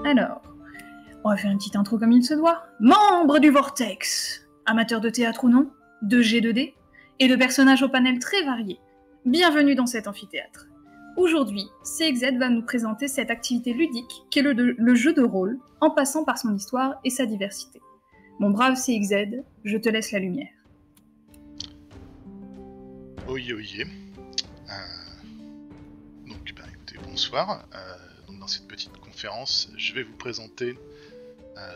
Alors, on va faire une petite intro comme il se doit. Membre du Vortex, amateur de théâtre ou non, de G2D, et de personnages au panel très variés. Bienvenue dans cet amphithéâtre. Aujourd'hui, CXZ va nous présenter cette activité ludique qu'est le jeu de rôle, en passant par son histoire et sa diversité. Mon brave CXZ, je te laisse la lumière. Oyez, oyez. Écoutez, bonsoir. Donc dans cette petite conférence, je vais vous présenter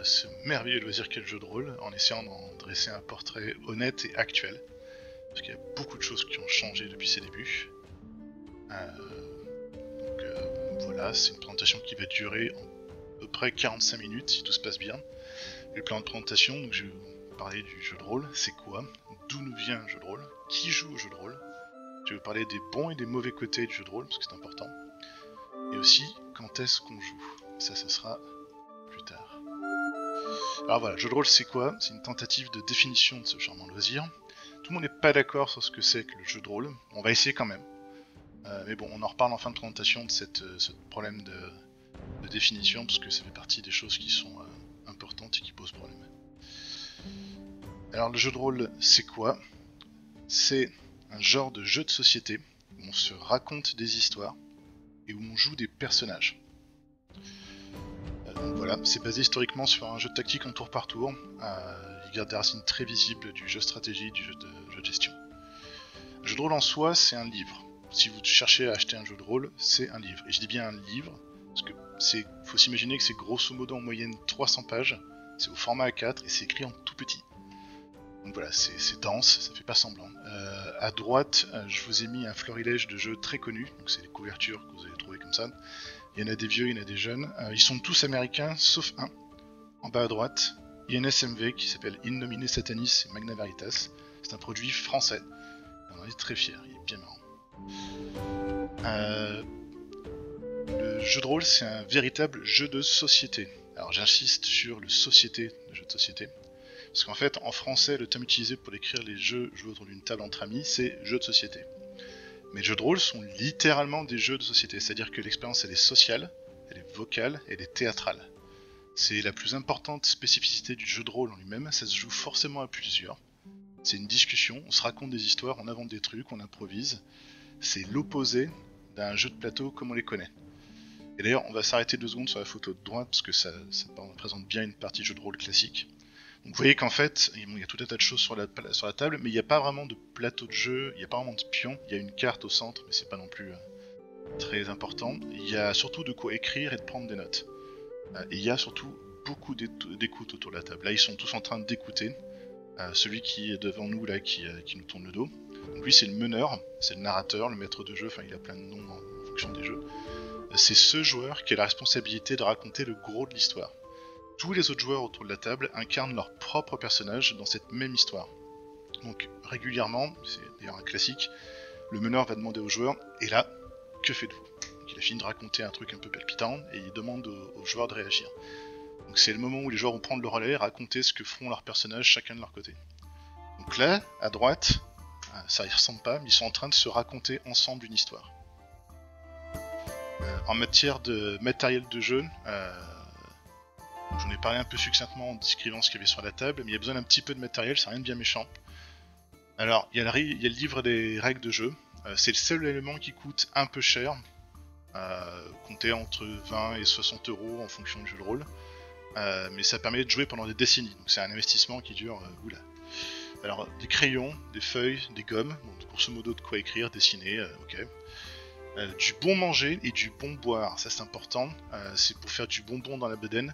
ce merveilleux loisir qu'est le jeu de rôle, en essayant d'en dresser un portrait honnête et actuel. Parce qu'il y a beaucoup de choses qui ont changé depuis ses débuts. Voilà, c'est une présentation qui va durer à peu près 45 minutes, si tout se passe bien. Le plan de présentation, donc je vais vous parler du jeu de rôle, c'est quoi, d'où nous vient le jeu de rôle, qui joue au jeu de rôle. Je vais vous parler des bons et des mauvais côtés du jeu de rôle, parce que c'est important. Et aussi, quand est-ce qu'on joue. Ça sera plus tard. Alors voilà, jeu de rôle c'est quoi? C'est une tentative de définition de ce charmant loisir. Tout le monde n'est pas d'accord sur ce que c'est que le jeu de rôle. On va essayer quand même. Mais bon, on en reparle en fin de présentation de ce problème de définition, parce que ça fait partie des choses qui sont importantes et qui posent problème. Alors le jeu de rôle c'est quoi? C'est un genre de jeu de société où on se raconte des histoires et où on joue des personnages. Donc voilà, c'est basé historiquement sur un jeu de tactique en tour par tour. Il garde des racines très visibles du jeu stratégie, du jeu de gestion. Le jeu de rôle en soi, c'est un livre. Si vous cherchez à acheter un jeu de rôle, c'est un livre. Et je dis bien un livre, parce que faut s'imaginer que c'est grosso modo en moyenne 300 pages, c'est au format A4 et c'est écrit en tout petit. Donc voilà, c'est dense, ça fait pas semblant. À droite, je vous ai mis un florilège de jeux très connus, donc c'est les couvertures que vous allez trouver comme ça. Il y en a des vieux, il y en a des jeunes. Ils sont tous américains, sauf un. En bas à droite, il y a une SMV qui s'appelle In Nomine Satanis et Magna Veritas. C'est un produit français. On en est très fiers, il est bien marrant. Le jeu de rôle, c'est un véritable jeu de société. Alors j'insiste sur le société, le jeu de société. Parce qu'en fait, en français, le terme utilisé pour décrire les jeux joués autour d'une table entre amis, c'est jeu de société. Mais les jeux de rôle sont littéralement des jeux de société, c'est-à-dire que l'expérience elle est sociale, elle est vocale, elle est théâtrale. C'est la plus importante spécificité du jeu de rôle en lui-même, ça se joue forcément à plusieurs. C'est une discussion, on se raconte des histoires, on invente des trucs, on improvise. C'est l'opposé d'un jeu de plateau comme on les connaît. Et d'ailleurs, on va s'arrêter 2 secondes sur la photo de droite, parce que ça représente bien une partie de jeu de rôle classique. Donc vous voyez qu'en fait, il y a tout un tas de choses sur la table, mais il n'y a pas vraiment de plateau de jeu, il n'y a pas vraiment de pions, il y a une carte au centre, mais c'est pas non plus très important. Il y a surtout de quoi écrire et de prendre des notes. Et il y a surtout beaucoup d'écoute autour de la table. Là, ils sont tous en train d'écouter. Celui qui est devant nous, là, qui nous tourne le dos. Donc lui, c'est le meneur, c'est le narrateur, le maître de jeu, enfin il a plein de noms en fonction des jeux. C'est ce joueur qui a la responsabilité de raconter le gros de l'histoire. Tous les autres joueurs autour de la table incarnent leur propre personnage dans cette même histoire. Donc régulièrement, c'est d'ailleurs un classique, le meneur va demander au joueur « Et là, que faites-vous » Donc il a fini de raconter un truc un peu palpitant et il demande aux joueurs de réagir. Donc c'est le moment où les joueurs vont prendre le relais et raconter ce que feront leurs personnages chacun de leur côté. Donc là, à droite, ça y ressemble pas, mais ils sont en train de se raconter ensemble une histoire. En matière de matériel de jeu, j'en ai parlé un peu succinctement en décrivant ce qu'il y avait sur la table, mais il y a besoin d'un petit peu de matériel, c'est rien de bien méchant. Alors, il y a le livre des règles de jeu, c'est le seul élément qui coûte un peu cher, compté entre 20 et 60 euros en fonction du jeu de rôle, mais ça permet de jouer pendant des décennies, donc c'est un investissement qui dure, oula. Alors, des crayons, des feuilles, des gommes, donc grosso modo de quoi écrire, dessiner, ok. Du bon manger et du bon boire, ça c'est important, c'est pour faire du bonbon dans la bedaine.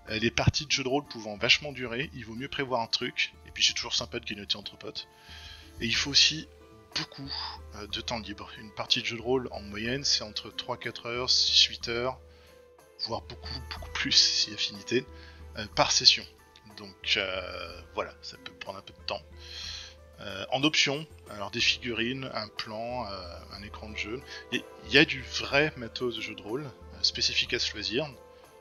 Les parties de jeu de rôle pouvant vachement durer, il vaut mieux prévoir un truc, et puis c'est toujours sympa de grignoter entre potes. Et il faut aussi beaucoup de temps libre. Une partie de jeu de rôle en moyenne c'est entre 3-4 heures, 6-8 heures, voire beaucoup plus si affinité, par session. Donc voilà, ça peut prendre un peu de temps. En option, alors des figurines, un plan, un écran de jeu. Il y a du vrai matos de jeu de rôle, spécifique à se choisir.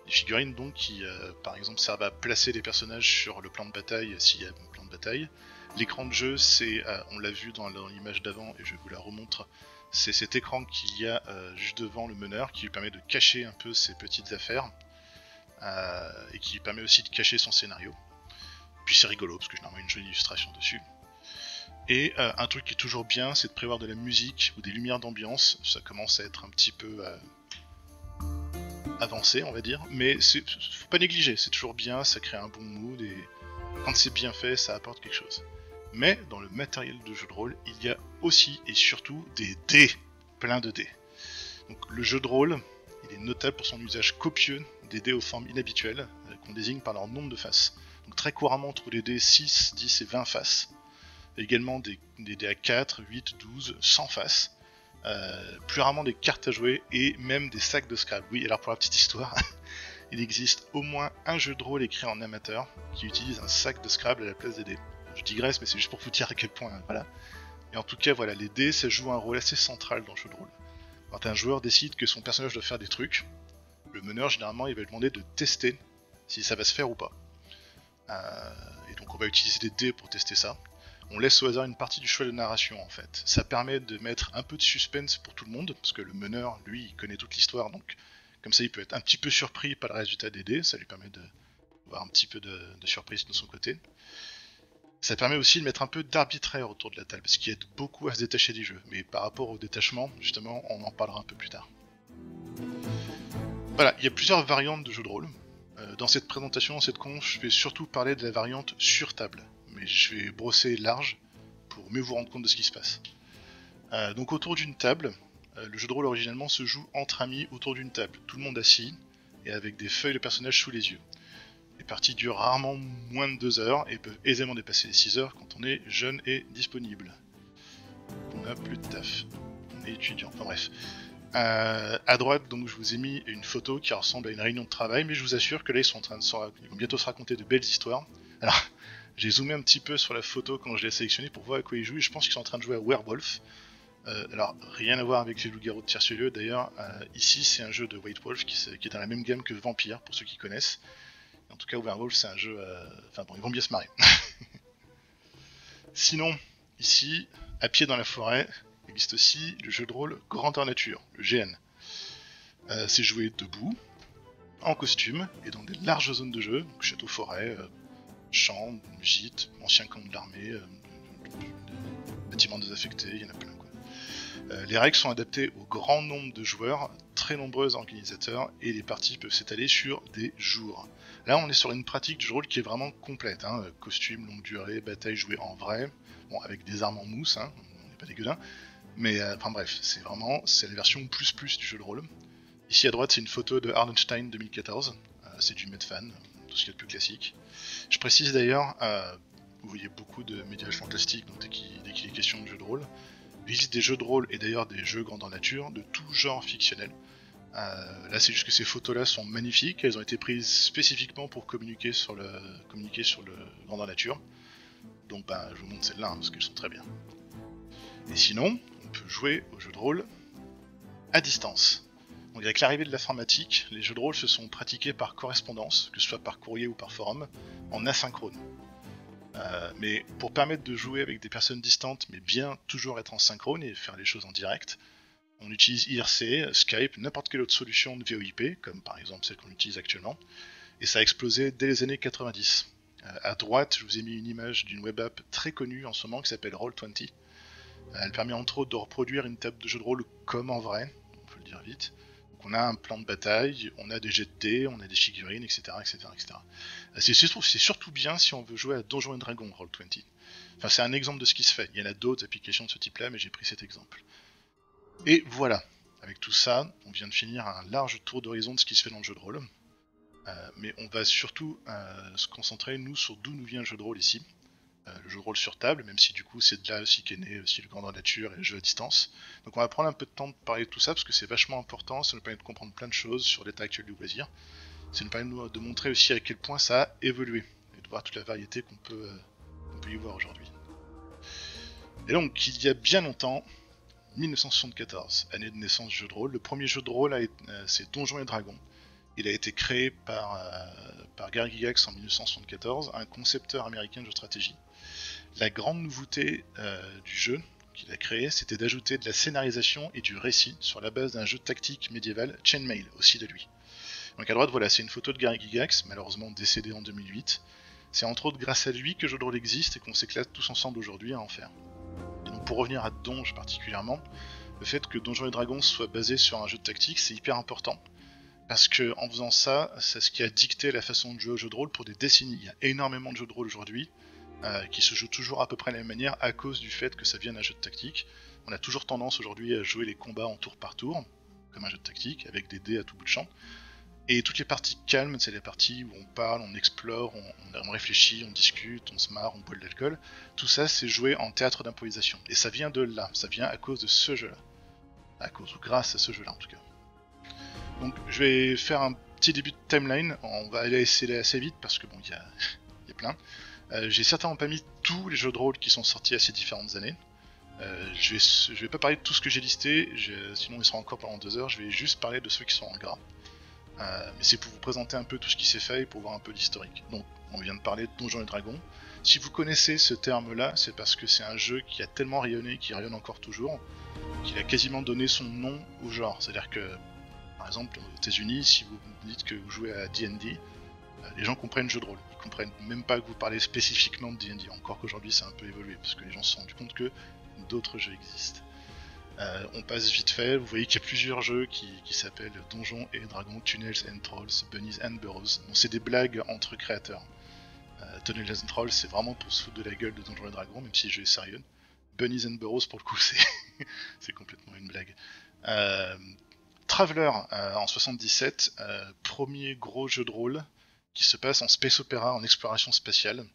Des figurines donc qui, par exemple, servent à placer les personnages sur le plan de bataille s'il y a un plan de bataille. L'écran de jeu, c'est, on l'a vu dans l'image d'avant et je vous la remontre, c'est cet écran qu'il y a juste devant le meneur qui lui permet de cacher un peu ses petites affaires. et qui permet aussi de cacher son scénario. Puis c'est rigolo, parce que j'ai normalement une jolie illustration dessus. Et un truc qui est toujours bien, c'est de prévoir de la musique ou des lumières d'ambiance. Ça commence à être un petit peu avancé, on va dire, mais faut pas négliger, c'est toujours bien, ça crée un bon mood, et quand c'est bien fait, ça apporte quelque chose. Mais dans le matériel de jeu de rôle, il y a aussi et surtout des dés, plein de dés. Donc le jeu de rôle, il est notable pour son usage copieux des dés aux formes inhabituelles, qu'on désigne par leur nombre de faces. Donc très couramment, on trouve des dés 6, 10 et 20 faces. Également des dés à 4, 8, 12, 100 faces. Plus rarement des cartes à jouer et même des sacs de Scrabble. Oui, alors pour la petite histoire, il existe au moins un jeu de rôle écrit en amateur qui utilise un sac de Scrabble à la place des dés. Je digresse, mais c'est juste pour vous dire à quel point, voilà. Et en tout cas, voilà, les dés, ça joue un rôle assez central dans le jeu de rôle. Quand un joueur décide que son personnage doit faire des trucs, le meneur, généralement, il va lui demander de tester si ça va se faire ou pas. Et donc on va utiliser des dés pour tester ça. On laisse au hasard une partie du choix de narration en fait. Ça permet de mettre un peu de suspense pour tout le monde, parce que le meneur, lui, il connaît toute l'histoire, donc comme ça il peut être un petit peu surpris par le résultat des dés, ça lui permet de voir un petit peu de surprise de son côté. Ça permet aussi de mettre un peu d'arbitraire autour de la table, ce qui aide beaucoup à se détacher du jeu. Mais par rapport au détachement, justement, on en parlera un peu plus tard. Voilà, il y a plusieurs variantes de jeux de rôle. Dans cette présentation, dans cette conf, je vais surtout parler de la variante sur table. Mais je vais brosser large pour mieux vous rendre compte de ce qui se passe. Donc autour d'une table, le jeu de rôle originellement se joue entre amis autour d'une table, tout le monde assis et avec des feuilles de personnages sous les yeux. Les parties durent rarement moins de 2 heures et peuvent aisément dépasser les 6 heures quand on est jeune et disponible. On n'a plus de taf, on est étudiant, enfin bref. À droite, donc, je vous ai mis une photo qui ressemble à une réunion de travail, mais je vous assure que là, ils vont bientôt se raconter de belles histoires. Alors, j'ai zoomé un petit peu sur la photo quand je l'ai sélectionnée pour voir à quoi ils jouent, et je pense qu'ils sont en train de jouer à Werewolf. Alors, rien à voir avec les loups-garous de Tierce-Lieu, d'ailleurs, ici, c'est un jeu de White Wolf qui est dans la même gamme que Vampire, pour ceux qui connaissent. En tout cas, Werewolf, c'est un jeu... Enfin bon, ils vont bien se marrer. Sinon, ici, à pied dans la forêt, il existe aussi le jeu de rôle Grandeur Nature, le GN. C'est joué debout, en costume, et dans des larges zones de jeu, donc château-forêt, champs, gîtes, anciens camps de l'armée, bâtiments désaffectés, il y en a plein quoi. Les règles sont adaptées au grand nombre de joueurs, très nombreux organisateurs, et les parties peuvent s'étaler sur des jours. Là on est sur une pratique du jeu de rôle qui est vraiment complète, hein. Costume, longue durée, bataille jouée en vrai, bon avec des armes en mousse, hein. On n'est pas dégueulasse, mais enfin bref, c'est la version plus du jeu de rôle. Ici à droite c'est une photo de Hardenstein 2014, c'est du Medfan, tout ce qu'il y a de plus classique. Je précise d'ailleurs, vous voyez beaucoup de médias fantastiques donc dès qu'il est question de jeux de rôle. Il existe des jeux de rôle et d'ailleurs des jeux grandeur nature de tout genre fictionnel. Là c'est juste que ces photos là sont magnifiques, elles ont été prises spécifiquement pour communiquer sur le grandeur nature. Donc je vous montre celles-là hein, parce qu'elles sont très bien. Et sinon, on peut jouer aux jeux de rôle à distance. Donc avec l'arrivée de l'informatique, les jeux de rôle se sont pratiqués par correspondance, que ce soit par courrier ou par forum, en asynchrone. Mais pour permettre de jouer avec des personnes distantes, mais bien toujours être en synchrone et faire les choses en direct, on utilise IRC, Skype, n'importe quelle autre solution de VoIP, comme par exemple celle qu'on utilise actuellement, et ça a explosé dès les années 90. À droite, je vous ai mis une image d'une web app très connue en ce moment qui s'appelle Roll20. Elle permet entre autres de reproduire une table de jeu de rôle comme en vrai, on peut le dire vite. Donc on a un plan de bataille, on a des jets de dés, on a des figurines, etc. C'est surtout bien si on veut jouer à Donjons & Dragons Roll20. Enfin c'est un exemple de ce qui se fait, il y en a d'autres applications de ce type là, mais j'ai pris cet exemple. Et voilà, avec tout ça, on vient de finir un large tour d'horizon de ce qui se fait dans le jeu de rôle. Mais on va surtout se concentrer, nous, sur d'où nous vient le jeu de rôle ici. Le jeu de rôle sur table, même si du coup c'est de là aussi qu'est né aussi le grandeur nature et le jeu à distance. Donc on va prendre un peu de temps de parler de tout ça, parce que c'est vachement important, ça nous permet de comprendre plein de choses sur l'état actuel du loisir. Ça nous permet de montrer aussi à quel point ça a évolué, et de voir toute la variété qu'on peut y voir aujourd'hui. Et donc, il y a bien longtemps, 1974, année de naissance du jeu de rôle, le premier jeu de rôle c'est Donjons & Dragons. Il a été créé par Gary Gygax en 1974, un concepteur américain de jeux de stratégie. La grande nouveauté du jeu qu'il a créé, c'était d'ajouter de la scénarisation et du récit sur la base d'un jeu tactique médiéval, Chainmail, aussi de lui. Donc à droite, voilà, c'est une photo de Gary Gygax, malheureusement décédé en 2008. C'est entre autres grâce à lui que Jeux de rôle existe et qu'on s'éclate tous ensemble aujourd'hui à en faire. Et donc pour revenir à Donj particulièrement, le fait que Donjons et Dragons soit basé sur un jeu de tactique, c'est hyper important. Parce que en faisant ça, c'est ce qui a dicté la façon de jouer au jeu de rôle pour des décennies. Il y a énormément de jeux de rôle aujourd'hui qui se jouent toujours à peu près de la même manière à cause du fait que ça vient d'un jeu de tactique. On a toujours tendance aujourd'hui à jouer les combats en tour par tour, comme un jeu de tactique, avec des dés à tout bout de champ. Et toutes les parties calmes, c'est les parties où on parle, on explore, on réfléchit, on discute, on se marre, on boit de l'alcool. Tout ça, c'est joué en théâtre d'improvisation. Et ça vient de là, ça vient à cause de ce jeu-là. À cause ou grâce à ce jeu-là en tout cas. Donc je vais faire un petit début de timeline, on va aller essayer assez vite parce que bon, il y a plein. J'ai certainement pas mis tous les jeux de rôle qui sont sortis à ces différentes années. Je vais pas parler de tout ce que j'ai listé, sinon il sera encore pendant 2 heures, je vais juste parler de ceux qui sont en gras. Mais c'est pour vous présenter un peu tout ce qui s'est fait et pour voir un peu l'historique. Donc on vient de parler de Donjons et Dragons. Si vous connaissez ce terme-là, c'est parce que c'est un jeu qui a tellement rayonné, qui rayonne encore toujours, qu'il a quasiment donné son nom au genre. C'est-à-dire que, par exemple, aux États-Unis, si vous dites que vous jouez à D&D, les gens comprennent jeu de rôle. Ils comprennent même pas que vous parlez spécifiquement de D&D. Encore qu'aujourd'hui, c'est un peu évolué parce que les gens se sont rendus compte que d'autres jeux existent. On passe vite fait, vous voyez qu'il y a plusieurs jeux qui s'appellent Donjons et Dragons, Tunnels and Trolls, Bunnies and Burrows. Bon, c'est des blagues entre créateurs. Tunnels and Trolls, c'est vraiment pour se foutre de la gueule de Donjons et Dragons, même si le jeu est sérieux. Bunnies and Burrows, pour le coup, c'est complètement une blague. Traveller, en 77, premier gros jeu de rôle qui se passe en space opéra, en exploration spatiale.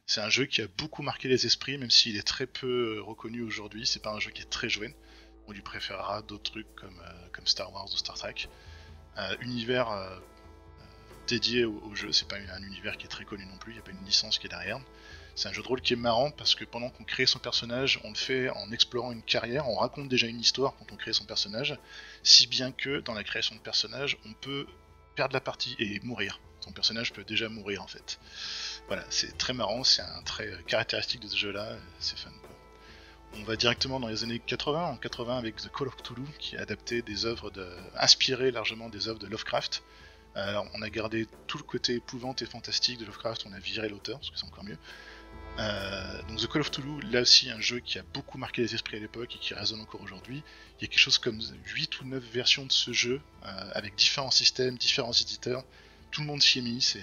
C'est un jeu qui a beaucoup marqué les esprits, même s'il est très peu reconnu aujourd'hui. C'est pas un jeu qui est très joué. On lui préférera d'autres trucs comme Star Wars ou Star Trek. Univers dédié au jeu, c'est pas un univers qui est très connu non plus, il n'y a pas une licence qui est derrière. C'est un jeu de rôle qui est marrant parce que pendant qu'on crée son personnage, on le fait en explorant une carrière, on raconte déjà une histoire quand on crée son personnage, si bien que dans la création de personnage, on peut perdre la partie et mourir. Son personnage peut déjà mourir en fait. Voilà, c'est très marrant, c'est un trait caractéristique de ce jeu-là, c'est fun quoi. On va directement dans les années 80, en 80 avec The Call of Cthulhu, qui a adapté des œuvres inspiré largement des œuvres de Lovecraft. Alors, on a gardé tout le côté épouvante et fantastique de Lovecraft, on a viré l'auteur, parce que c'est encore mieux. Donc The Call of Cthulhu, là aussi un jeu qui a beaucoup marqué les esprits à l'époque et qui résonne encore aujourd'hui. Il y a quelque chose comme 8 ou 9 versions de ce jeu, avec différents systèmes, différents éditeurs. Tout le monde s'y est mis, c'est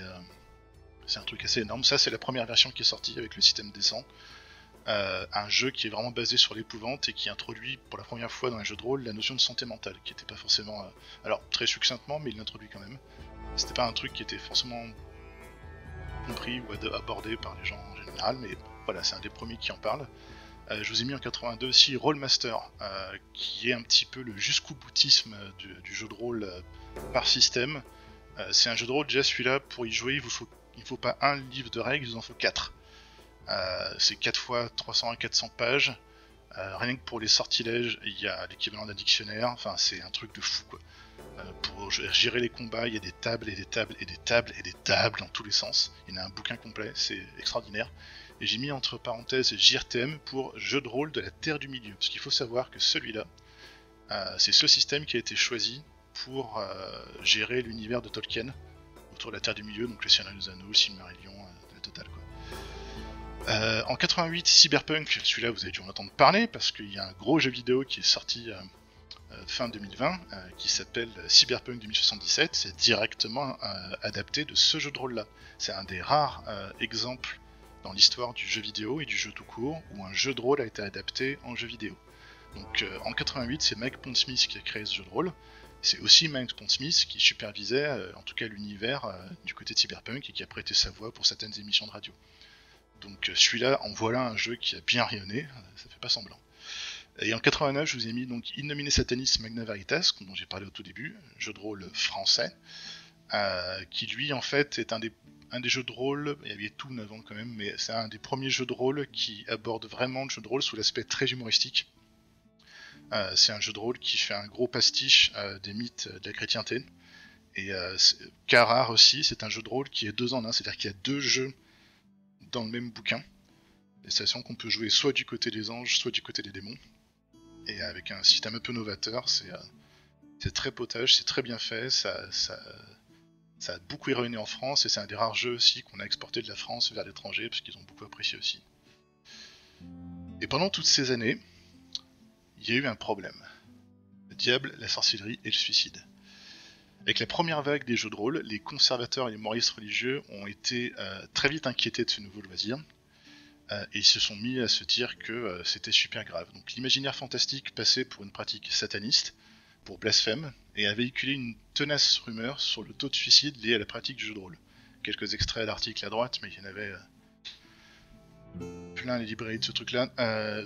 un truc assez énorme. Ça, c'est la première version qui est sortie avec le système descent. Un jeu qui est vraiment basé sur l'épouvante et qui introduit pour la première fois dans les jeux de rôle la notion de santé mentale, qui n'était pas forcément... alors, très succinctement, mais il l'introduit quand même. C'était pas un truc qui était forcément compris ou abordé par les gens en général, mais voilà, c'est un des premiers qui en parle. Je vous ai mis en 82 aussi Rollmaster, qui est un petit peu le jusqu'au boutisme du jeu de rôle par système. C'est un jeu de rôle, déjà celui-là, pour y jouer, il ne faut pas un livre de règles, il en faut 4. C'est 4 fois 300 à 400 pages. Rien que pour les sortilèges, il y a l'équivalent d'un dictionnaire. Enfin, c'est un truc de fou, quoi. Pour gérer les combats, il y a des tables et des tables et des tables et des tables dans tous les sens. Il y en a un bouquin complet, c'est extraordinaire. Et j'ai mis entre parenthèses JRTM pour jeu de rôle de la Terre du Milieu. Parce qu'il faut savoir que celui-là, c'est ce système qui a été choisi pour gérer l'univers de Tolkien autour de la Terre du Milieu, donc le Seigneur des Anneaux, Silmarillion, le total, quoi. En 88, Cyberpunk, celui-là vous avez dû en entendre parler parce qu'il y a un gros jeu vidéo qui est sorti fin 2020 qui s'appelle Cyberpunk 2077. C'est directement adapté de ce jeu de rôle là. C'est un des rares exemples dans l'histoire du jeu vidéo et du jeu tout court où un jeu de rôle a été adapté en jeu vidéo. Donc en 88, c'est Mike Pondsmith qui a créé ce jeu de rôle. C'est aussi Mike Pondsmith qui supervisait en tout cas l'univers du côté de Cyberpunk et qui a prêté sa voix pour certaines émissions de radio. Donc celui-là, en voilà un jeu qui a bien rayonné, ça fait pas semblant. Et en 89, je vous ai mis donc Innominé Satanis Magna Veritas, dont j'ai parlé au tout début, jeu de rôle français, qui lui en fait est un des jeux de rôle, il y avait tout avant quand même, mais c'est un des premiers jeux de rôle qui aborde vraiment le jeu de rôle sous l'aspect très humoristique. C'est un jeu de rôle qui fait un gros pastiche des mythes de la chrétienté. Et cas rare aussi, c'est un jeu de rôle qui est 2 en 1, c'est-à-dire qu'il y a 2 jeux dans le même bouquin. Et sachant qu'on peut jouer soit du côté des anges, soit du côté des démons. Et avec un système un peu novateur, c'est très potage, c'est très bien fait, ça Ça a beaucoup rayonné en France et c'est un des rares jeux aussi qu'on a exporté de la France vers l'étranger parce qu'ils ont beaucoup apprécié aussi. Et pendant toutes ces années, il y a eu un problème. Le diable, la sorcellerie et le suicide. Avec la première vague des jeux de rôle, les conservateurs et les moralistes religieux ont été très vite inquiétés de ce nouveau loisir. Et ils se sont mis à se dire que c'était super grave. Donc l'imaginaire fantastique passait pour une pratique sataniste, pour blasphème, et a véhiculé une tenace rumeur sur le taux de suicide lié à la pratique du jeu de rôle. Quelques extraits d'articles à droite, mais il y en avait plein les librairies de ce truc-là.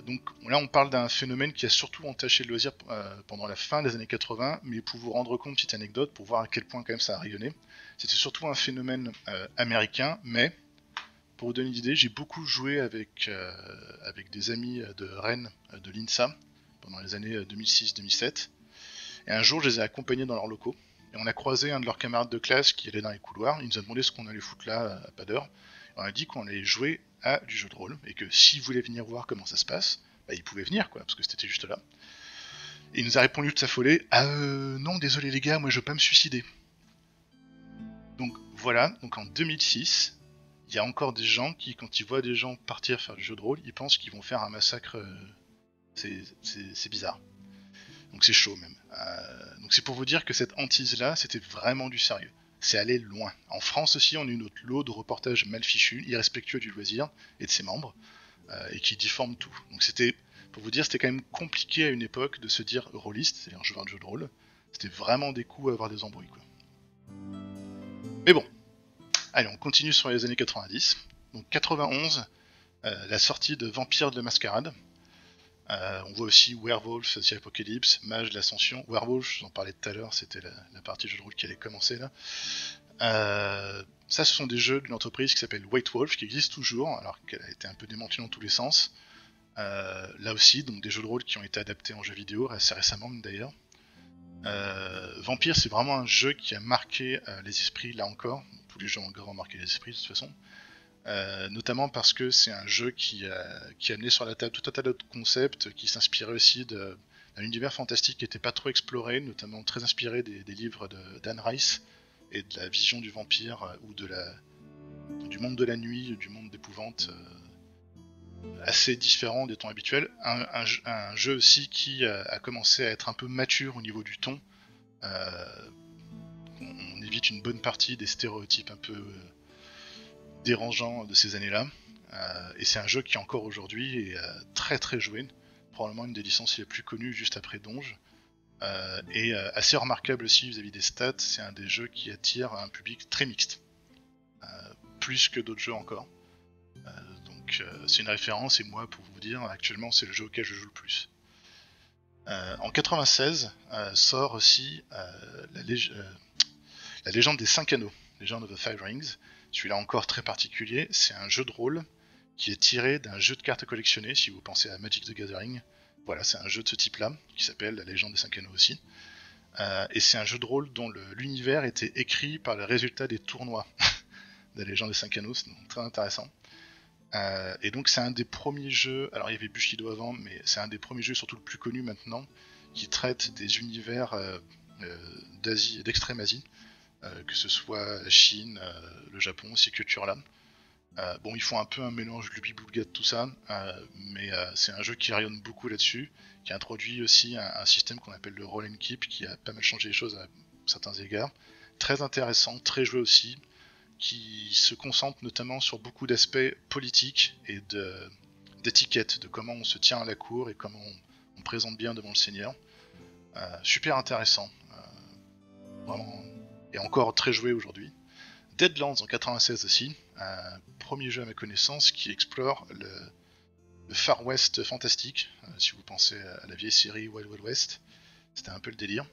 Donc là, on parle d'un phénomène qui a surtout entaché le loisir pendant la fin des années 80, mais pour vous rendre compte, petite anecdote, pour voir à quel point quand même ça a rayonné, c'était surtout un phénomène américain, mais pour vous donner une idée, j'ai beaucoup joué avec des amis de Rennes, de l'INSA, pendant les années 2006-2007. Et un jour, je les ai accompagnés dans leurs locaux. Et on a croisé un de leurs camarades de classe qui allait dans les couloirs. Il nous a demandé ce qu'on allait foutre là, à pas d'heure. On a dit qu'on allait jouer à du jeu de rôle. Et que s'il voulait venir voir comment ça se passe, bah, il pouvait venir, quoi, parce que c'était juste là. Et il nous a répondu de s'affoler. Non, désolé les gars, moi je veux pas me suicider. Donc voilà, donc en 2006, il y a encore des gens qui, quand ils voient des gens partir faire du jeu de rôle, ils pensent qu'ils vont faire un massacre. C'est bizarre. Donc c'est chaud même. Donc c'est pour vous dire que cette hantise-là, c'était vraiment du sérieux. C'est allé loin. En France aussi, on a eu notre lot de reportages mal fichus, irrespectueux du loisir et de ses membres, et qui difforment tout. Donc c'était, pour vous dire, c'était quand même compliqué à une époque de se dire rôliste, c'est-à-dire joueur de jeu de rôle. C'était vraiment des coups à avoir des embrouilles, quoi. Mais bon, allez, on continue sur les années 90. Donc 91, la sortie de Vampire de la Mascarade. On voit aussi Werewolf, The Apocalypse, Mage de l'Ascension. Werewolf, je vous en parlais tout à l'heure, c'était la partie jeu de rôle qui allait commencer là. Ça, ce sont des jeux d'une entreprise qui s'appelle White Wolf, qui existe toujours, alors qu'elle a été un peu démentie dans tous les sens. Là aussi, donc des jeux de rôle qui ont été adaptés en jeux vidéo, assez récemment d'ailleurs. Vampire, c'est vraiment un jeu qui a marqué les esprits, là encore. Tous les jeux ont grand marqué les esprits de toute façon. Notamment parce que c'est un jeu qui a amené sur la table tout un tas d'autres concepts, qui s'inspirait aussi d'un univers fantastique qui n'était pas trop exploré, notamment très inspiré des livres d'Anne Rice et de la vision du vampire ou du monde de la nuit, du monde d'épouvante, assez différent des temps habituels. Un jeu aussi qui a commencé à être un peu mature au niveau du ton. On évite une bonne partie des stéréotypes un peu dérangeants de ces années-là. Et c'est un jeu qui encore aujourd'hui est très très joué, probablement une des licences les plus connues juste après Donge. Et assez remarquable aussi vis-à-vis des stats, c'est un des jeux qui attire un public très mixte, plus que d'autres jeux encore. Donc c'est une référence, et moi, pour vous dire, actuellement c'est le jeu auquel je joue le plus. En 96 sort aussi la légende des 5 anneaux, Legend of the Five Rings. Celui-là encore très particulier, c'est un jeu de rôle qui est tiré d'un jeu de cartes collectionnées, si vous pensez à Magic the Gathering. Voilà, c'est un jeu de ce type-là, qui s'appelle La Légende des 5 Anneaux aussi. Et c'est un jeu de rôle dont l'univers était écrit par le résultat des tournois de La Légende des 5 Anneaux, c'est donc très intéressant. Et donc c'est un des premiers jeux, alors il y avait Bushido avant, mais c'est un des premiers jeux, surtout le plus connu maintenant, qui traite des univers d'Asie, d'extrême Asie, que ce soit la Chine, le Japon, ces cultures-là. Bon, ils font un peu un mélange glubi-boulga de tout ça, mais c'est un jeu qui rayonne beaucoup là-dessus, qui introduit aussi un système qu'on appelle le roll and keep, qui a pas mal changé les choses à certains égards. Très intéressant, très joué aussi, qui se concentre notamment sur beaucoup d'aspects politiques et d'étiquette, de comment on se tient à la cour et comment on présente bien devant le Seigneur. Super intéressant, vraiment, et encore très joué aujourd'hui. Deadlands en 96 aussi, un premier jeu à ma connaissance qui explore le Far West fantastique. Si vous pensez à la vieille série Wild Wild West, c'était un peu le délire.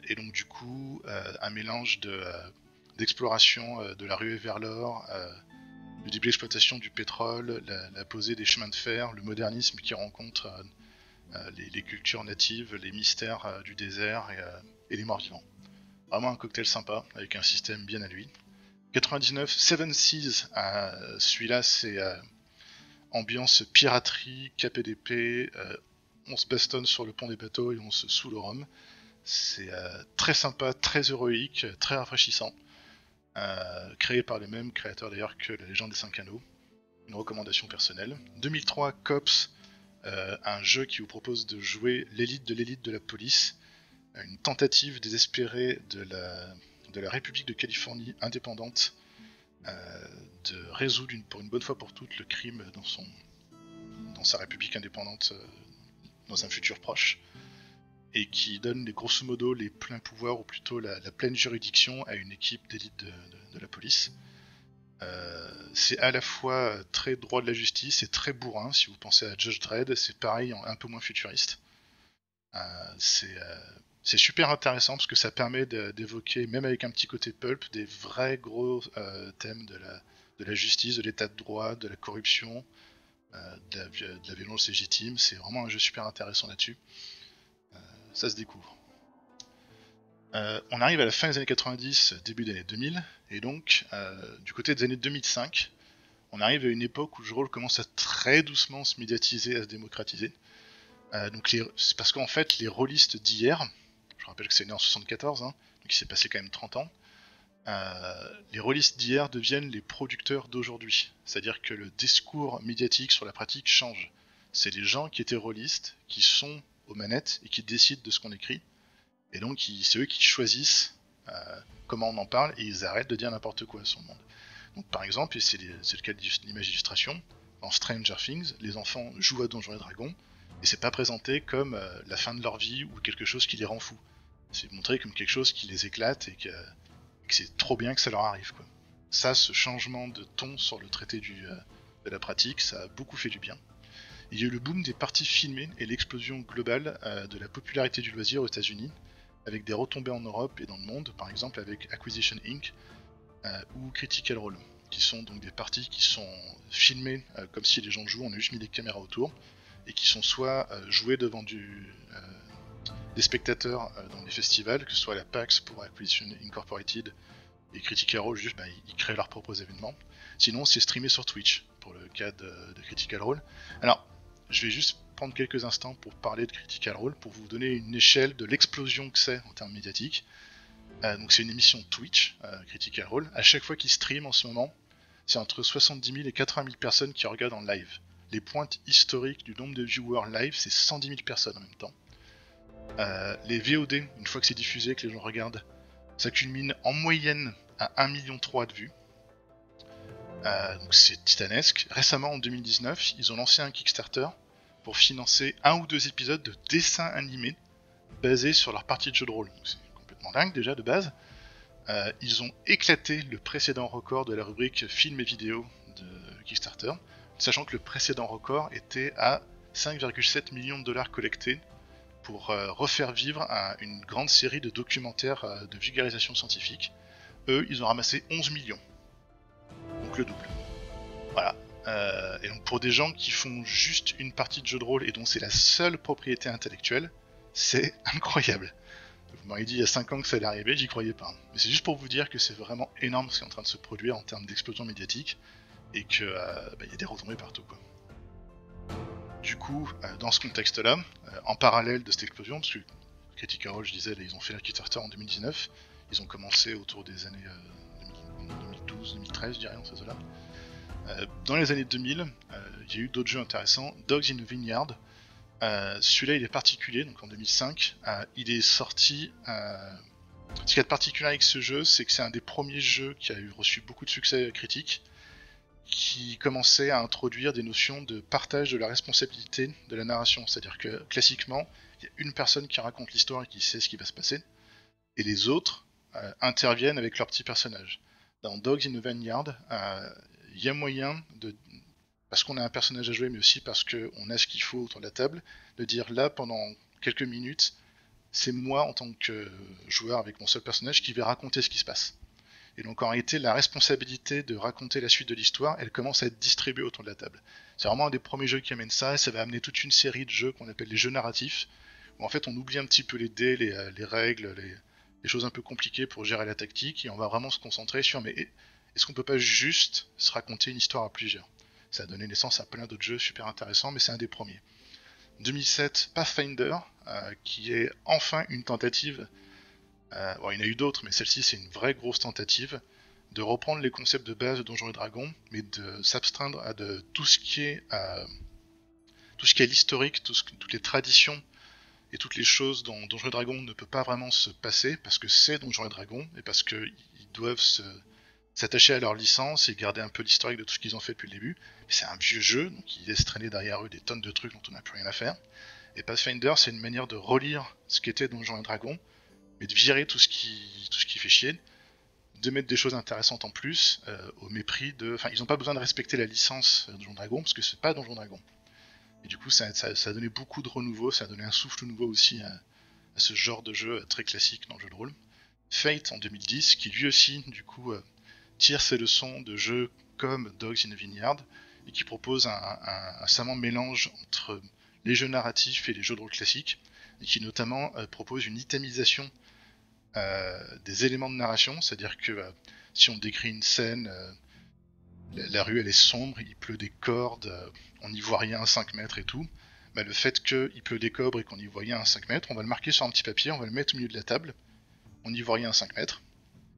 Et donc du coup, un mélange d'exploration de la ruée vers l'or, du début d'exploitation du pétrole, la posée des chemins de fer, le modernisme qui rencontre les cultures natives, les mystères du désert et les morts vivants. Vraiment un cocktail sympa, avec un système bien à lui. 99, Seven Seas, celui-là c'est ambiance piraterie, KPDP, on se bastonne sur le pont des bateaux et on se saoule au rhum. C'est très sympa, très héroïque, très rafraîchissant. Créé par les mêmes créateurs d'ailleurs que la Légende des 5 Anneaux. Une recommandation personnelle. 2003, Cops, un jeu qui vous propose de jouer l'élite de la police. Une tentative désespérée de la République de Californie indépendante de résoudre pour une bonne fois pour toutes le crime dans sa République indépendante dans un futur proche, et qui donne grosso modo les pleins pouvoirs, ou plutôt la pleine juridiction à une équipe d'élite de la police. C'est à la fois très droit de la justice et très bourrin. Si vous pensez à Judge Dredd, c'est pareil, un peu moins futuriste. C'est super intéressant parce que ça permet d'évoquer, même avec un petit côté pulp, des vrais gros thèmes de la justice, de l'état de droit, de la corruption, de la violence légitime. C'est vraiment un jeu super intéressant là-dessus. Ça se découvre. On arrive à la fin des années 90, début des années 2000, et donc du côté des années 2005, on arrive à une époque où le jeu de rôle commence à très doucement se médiatiser, à se démocratiser. C'est parce qu'en fait, les rôlistes d'hier, je rappelle que c'est né en 74, donc il s'est passé quand même 30 ans, les rôlistes d'hier deviennent les producteurs d'aujourd'hui. C'est-à-dire que le discours médiatique sur la pratique change. C'est les gens qui étaient rôlistes, qui sont aux manettes et qui décident de ce qu'on écrit. Et donc c'est eux qui choisissent comment on en parle, et ils arrêtent de dire n'importe quoi sur le monde. Donc par exemple, et c'est le cas de l'image illustration, dans Stranger Things, les enfants jouent à Donjons et Dragons, et c'est pas présenté comme la fin de leur vie ou quelque chose qui les rend fous. C'est montré comme quelque chose qui les éclate et que c'est trop bien que ça leur arrive, quoi. Ça, ce changement de ton sur le traité de la pratique, ça a beaucoup fait du bien. Il y a eu le boom des parties filmées et l'explosion globale de la popularité du loisir aux États-Unis, avec des retombées en Europe et dans le monde, par exemple avec Acquisition Inc. Ou Critical Role, qui sont donc des parties qui sont filmées comme si les gens jouent, on a juste mis des caméras autour, et qui sont soit jouées devant des spectateurs dans des festivals, que ce soit la PAX pour Acquisition Incorporated, et Critical Role, juste ils créent leurs propres événements. Sinon, c'est streamé sur Twitch, pour le cas de Critical Role. Alors, je vais juste prendre quelques instants pour parler de Critical Role, pour vous donner une échelle de l'explosion que c'est en termes médiatiques. Donc c'est une émission Twitch, Critical Role. À chaque fois qu'il stream en ce moment, c'est entre 70 000 et 80 000 personnes qui regardent en live. Les pointes historiques du nombre de viewers live, c'est 110 000 personnes en même temps. Les VOD, une fois que c'est diffusé, que les gens regardent, ça culmine en moyenne à 1,3 million de vues. Donc c'est titanesque. Récemment, en 2019, ils ont lancé un Kickstarter pour financer 1 ou 2 épisodes de dessins animés basés sur leur partie de jeu de rôle. Donc c'est complètement dingue déjà de base. Ils ont éclaté le précédent record de la rubrique film et vidéo de Kickstarter, sachant que le précédent record était à 5,7 millions de dollars collectés pour refaire vivre une grande série de documentaires de vulgarisation scientifique. Eux, ils ont ramassé 11 millions. Donc le double. Voilà. Et donc pour des gens qui font juste une partie de jeu de rôle et dont c'est la seule propriété intellectuelle, c'est incroyable. Vous m'auriez dit il y a 5 ans que ça allait arriver, j'y croyais pas. Mais c'est juste pour vous dire que c'est vraiment énorme ce qui est en train de se produire en termes d'explosion médiatique, et que y a des retombées partout, quoi. Du coup, dans ce contexte-là, en parallèle de cette explosion, parce que Critical Role, je disais, là, ils ont fait leur Kickstarter en 2019, ils ont commencé autour des années 2012-2013, je dirais, dans ces eaux-là. Dans les années 2000, il y a eu d'autres jeux intéressants. Dogs in the Vineyard. Celui-là, il est particulier, donc en 2005. Il est sorti. Ce qu'il y a de particulier avec ce jeu, c'est que c'est un des premiers jeux qui a reçu beaucoup de succès critique, qui commençait à introduire des notions de partage de la responsabilité de la narration. C'est-à-dire que, classiquement, il y a une personne qui raconte l'histoire et qui sait ce qui va se passer, et les autres interviennent avec leurs petits personnages. Dans Dogs in the Vineyard, il y a moyen de, parce qu'on a un personnage à jouer, mais aussi parce qu'on a ce qu'il faut autour de la table, de dire là, pendant quelques minutes, c'est moi en tant que joueur avec mon seul personnage qui vais raconter ce qui se passe. Et donc en réalité, la responsabilité de raconter la suite de l'histoire, elle commence à être distribuée autour de la table. C'est vraiment un des premiers jeux qui amène ça, et ça va amener toute une série de jeux qu'on appelle les jeux narratifs, où en fait on oublie un petit peu les dés, les règles, les choses un peu compliquées pour gérer la tactique, et on va vraiment se concentrer sur mais est-ce qu'on peut pas juste se raconter une histoire à plusieurs. Ça a donné naissance à plein d'autres jeux super intéressants, mais c'est un des premiers. 2007, Pathfinder, qui est enfin une tentative, bon, il y en a eu d'autres, mais celle-ci c'est une vraie grosse tentative, de reprendre les concepts de base de Donjons et Dragons, mais de s'abstraindre à de tout ce qui est l'historique, toutes les traditions et toutes les choses dont Donjons et Dragons ne peut pas vraiment se passer, parce que c'est Donjons et Dragons, et parce qu'ils doivent s'attacher à leur licence et garder un peu l'historique de tout ce qu'ils ont fait depuis le début. C'est un vieux jeu, donc ils laissent traîner derrière eux des tonnes de trucs dont on n'a plus rien à faire. Et Pathfinder, c'est une manière de relire ce qu'était Donjons et Dragons, mais de virer tout ce qui fait chier, de mettre des choses intéressantes en plus, au mépris de... Enfin, ils n'ont pas besoin de respecter la licence Donjons et Dragons, parce que c'est pas Donjons et Dragons. Et du coup, ça a donné beaucoup de renouveau, ça a donné un souffle nouveau aussi à ce genre de jeu très classique dans le jeu de rôle. Fate en 2010, qui lui aussi, du coup, tire ses leçons de jeux comme Dogs in a Vineyard, et qui propose un savant mélange entre les jeux narratifs et les jeux de rôle classiques, et qui notamment propose une itemisation des éléments de narration, c'est-à-dire que si on décrit une scène, la rue elle est sombre, il pleut des cordes, on n'y voit rien à 5 mètres et tout, bah, le fait qu'il pleut des cobres et qu'on y voit rien à 5 mètres, on va le marquer sur un petit papier, on va le mettre au milieu de la table, on n'y voit rien à 5 mètres,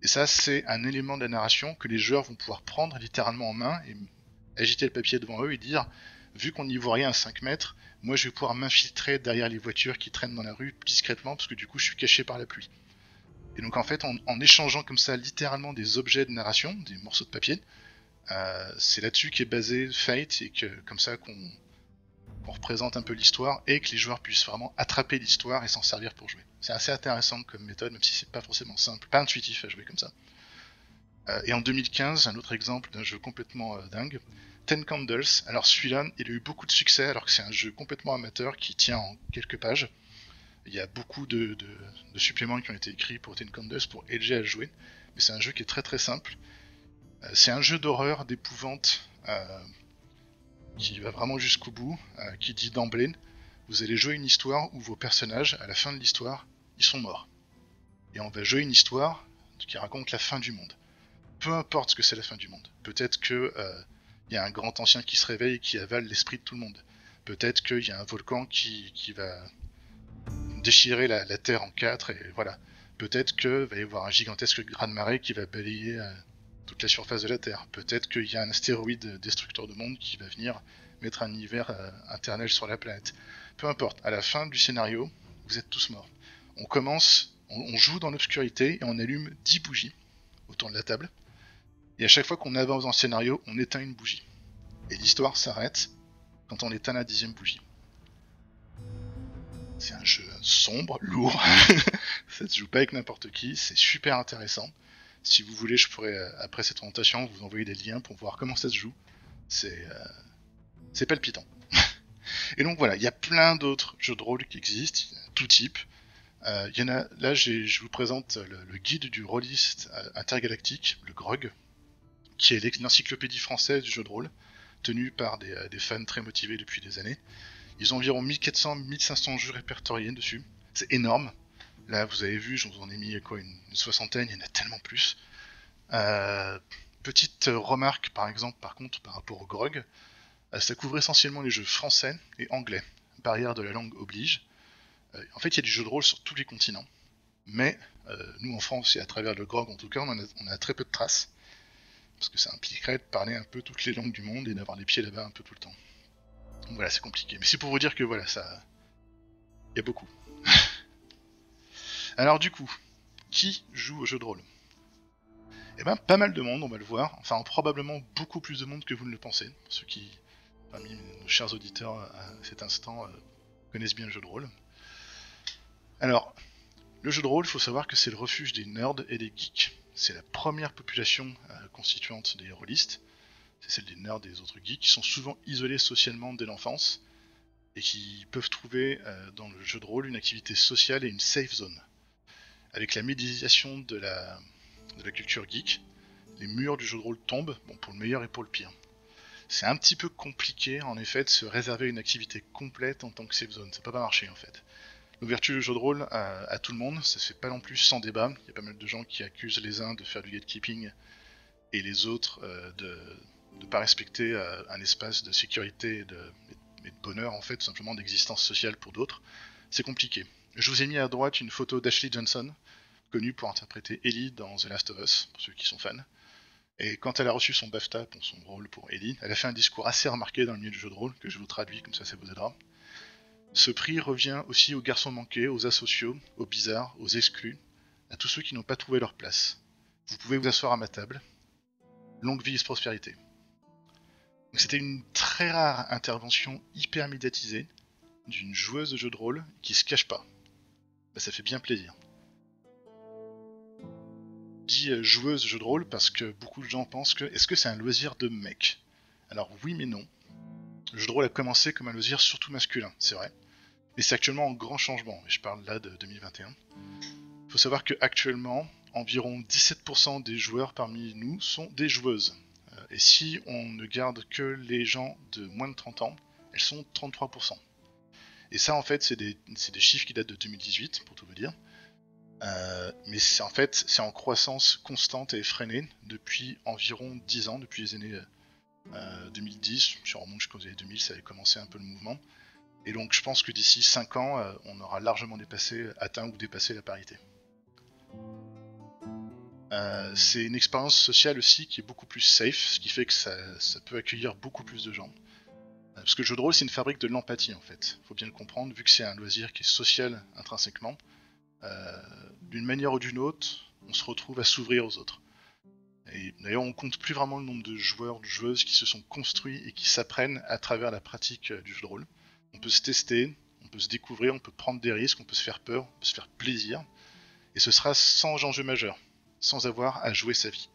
et ça c'est un élément de la narration que les joueurs vont pouvoir prendre littéralement en main et agiter le papier devant eux et dire, vu qu'on n'y voit rien à 5 mètres, moi je vais pouvoir m'infiltrer derrière les voitures qui traînent dans la rue discrètement parce que du coup je suis caché par la pluie. Et donc en fait en échangeant comme ça littéralement des objets de narration, des morceaux de papier, c'est là-dessus qu'est basé Fate et que comme ça qu'on représente un peu l'histoire et que les joueurs puissent vraiment attraper l'histoire et s'en servir pour jouer. C'est assez intéressant comme méthode, même si c'est pas forcément simple, pas intuitif à jouer comme ça. Et en 2015, un autre exemple d'un jeu complètement dingue, Ten Candles. Alors celui-là, il a eu beaucoup de succès alors que c'est un jeu complètement amateur qui tient en quelques pages. Il y a beaucoup de suppléments qui ont été écrits pour Ten Candles pour aider à le jouer, mais c'est un jeu qui est très très simple. C'est un jeu d'horreur, d'épouvante, qui va vraiment jusqu'au bout, qui dit d'emblée, vous allez jouer une histoire où vos personnages, à la fin de l'histoire, ils sont morts. Et on va jouer une histoire qui raconte la fin du monde. Peu importe ce que c'est la fin du monde. Peut-être que y a un grand ancien qui se réveille et qui avale l'esprit de tout le monde. Peut-être qu'il y a un volcan qui va déchirer la Terre en quatre, et voilà. Peut-être qu'il va y avoir un gigantesque raz-de-marée qui va balayer toute la surface de la Terre. Peut-être qu'il y a un astéroïde destructeur de monde qui va venir mettre un hiver internel sur la planète. Peu importe, à la fin du scénario, vous êtes tous morts. On commence, on joue dans l'obscurité et on allume 10 bougies autour de la table. Et à chaque fois qu'on avance dans le scénario, on éteint une bougie. Et l'histoire s'arrête quand on éteint la 10e bougie. C'est un jeu sombre, lourd, ça se joue pas avec n'importe qui, c'est super intéressant. Si vous voulez, je pourrais, après cette présentation, vous envoyer des liens pour voir comment ça se joue. C'est palpitant. Et donc voilà, il y a plein d'autres jeux de rôle qui existent, tout type. Il y en a, là je vous présente le guide du rôliste intergalactique, le GROG, qui est l'encyclopédie française du jeu de rôle, tenue par des fans très motivés depuis des années. Ils ont environ 1400-1500 jeux répertoriés dessus, c'est énorme. Là, vous avez vu, je vous en ai mis quoi, une soixantaine, il y en a tellement plus. Petite remarque, par exemple, par contre, par rapport au GROG, ça couvre essentiellement les jeux français et anglais. Barrière de la langue oblige. En fait, il y a du jeu de rôle sur tous les continents. Mais nous, en France, et à travers le GROG en tout cas, on a très peu de traces. Parce que ça impliquerait de parler un peu toutes les langues du monde et d'avoir les pieds là-bas un peu tout le temps. Donc voilà, c'est compliqué. Mais c'est pour vous dire que voilà, ça... Il y a beaucoup. Alors du coup, qui joue au jeu de rôle? Eh ben, pas mal de monde, on va le voir. Enfin, probablement beaucoup plus de monde que vous ne le pensez. Ceux qui, parmi nos chers auditeurs à cet instant, connaissent bien le jeu de rôle. Alors, le jeu de rôle, il faut savoir que c'est le refuge des nerds et des geeks. C'est la première population constituante des rôlistes. C'est celle des nerds et des autres geeks qui sont souvent isolés socialement dès l'enfance et qui peuvent trouver dans le jeu de rôle une activité sociale et une safe zone. Avec la médiatisation de la culture geek, les murs du jeu de rôle tombent, bon, pour le meilleur et pour le pire. C'est un petit peu compliqué en effet de se réserver une activité complète en tant que safe zone, ça peut pas marcher en fait. L'ouverture du jeu de rôle à tout le monde, ça se fait pas non plus sans débat, il y a pas mal de gens qui accusent les uns de faire du gatekeeping et les autres de ne pas respecter un espace de sécurité mais de bonheur en fait, tout simplement d'existence sociale pour d'autres, c'est compliqué. Je vous ai mis à droite une photo d'Ashley Johnson, connue pour interpréter Ellie dans The Last of Us, pour ceux qui sont fans. Et quand elle a reçu son BAFTA pour son rôle pour Ellie, elle a fait un discours assez remarqué dans le milieu du jeu de rôle, que je vous traduis, comme ça vous aidera. Ce prix revient aussi aux garçons manqués, aux asociaux, aux bizarres, aux exclus, à tous ceux qui n'ont pas trouvé leur place. Vous pouvez vous asseoir à ma table. Longue vie et prospérité. C'était une très rare intervention hyper médiatisée d'une joueuse de jeu de rôle qui se cache pas. Ça fait bien plaisir. Je dis joueuse de jeu de rôle parce que beaucoup de gens pensent que est-ce que c'est un loisir de mec? Alors oui mais non. Le jeu de rôle a commencé comme un loisir surtout masculin, c'est vrai. Mais c'est actuellement en grand changement, et je parle là de 2021. Il faut savoir que actuellement, environ 17% des joueurs parmi nous sont des joueuses. Et si on ne garde que les gens de moins de 30 ans, elles sont 33%. Et ça, en fait, c'est des chiffres qui datent de 2018, pour tout vous dire. Mais c'est en croissance constante et effrénée depuis environ 10 ans, depuis les années 2010. Si on remonte jusqu'aux années 2000, ça avait commencé un peu le mouvement. Et donc je pense que d'ici 5 ans, on aura largement atteint ou dépassé la parité. C'est une expérience sociale aussi qui est beaucoup plus safe, ce qui fait que ça peut accueillir beaucoup plus de gens. Parce que le jeu de rôle, c'est une fabrique de l'empathie en fait. Faut bien le comprendre, vu que c'est un loisir qui est social intrinsèquement. D'une manière ou d'une autre, on se retrouve à s'ouvrir aux autres. Et d'ailleurs, on compte plus vraiment le nombre de joueurs, de joueuses qui se sont construits et qui s'apprennent à travers la pratique du jeu de rôle. On peut se tester, on peut se découvrir, on peut prendre des risques, on peut se faire peur, on peut se faire plaisir. Et ce sera sans enjeu majeur, sans avoir à jouer sa vie.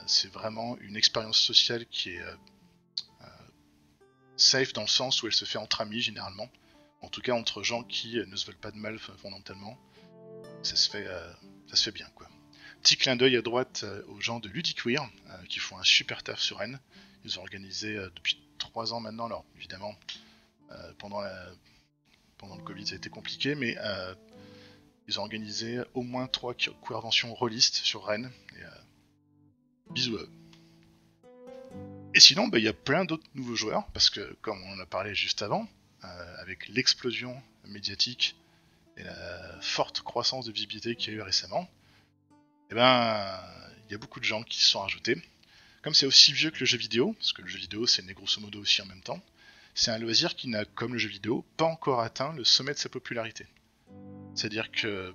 C'est vraiment une expérience sociale qui est safe dans le sens où elle se fait entre amis généralement. En tout cas entre gens qui ne se veulent pas de mal fondamentalement. Ça se fait bien quoi. Petit clin d'œil à droite aux gens de Ludiqueer qui font un super taf sur Rennes. Ils ont organisé depuis 3 ans maintenant, alors évidemment pendant le Covid ça a été compliqué, mais ils ont organisé au moins 3 conventions rôlistes sur Rennes. Et, bisous à eux. Et sinon, il y a plein d'autres nouveaux joueurs, parce que comme on en a parlé juste avant, avec l'explosion médiatique et la forte croissance de visibilité qu'il y a eu récemment, il y a beaucoup de gens qui se sont rajoutés. Comme c'est aussi vieux que le jeu vidéo, parce que le jeu vidéo c'est né grosso modo aussi en même temps, c'est un loisir qui n'a, comme le jeu vidéo, pas encore atteint le sommet de sa popularité. C'est-à-dire que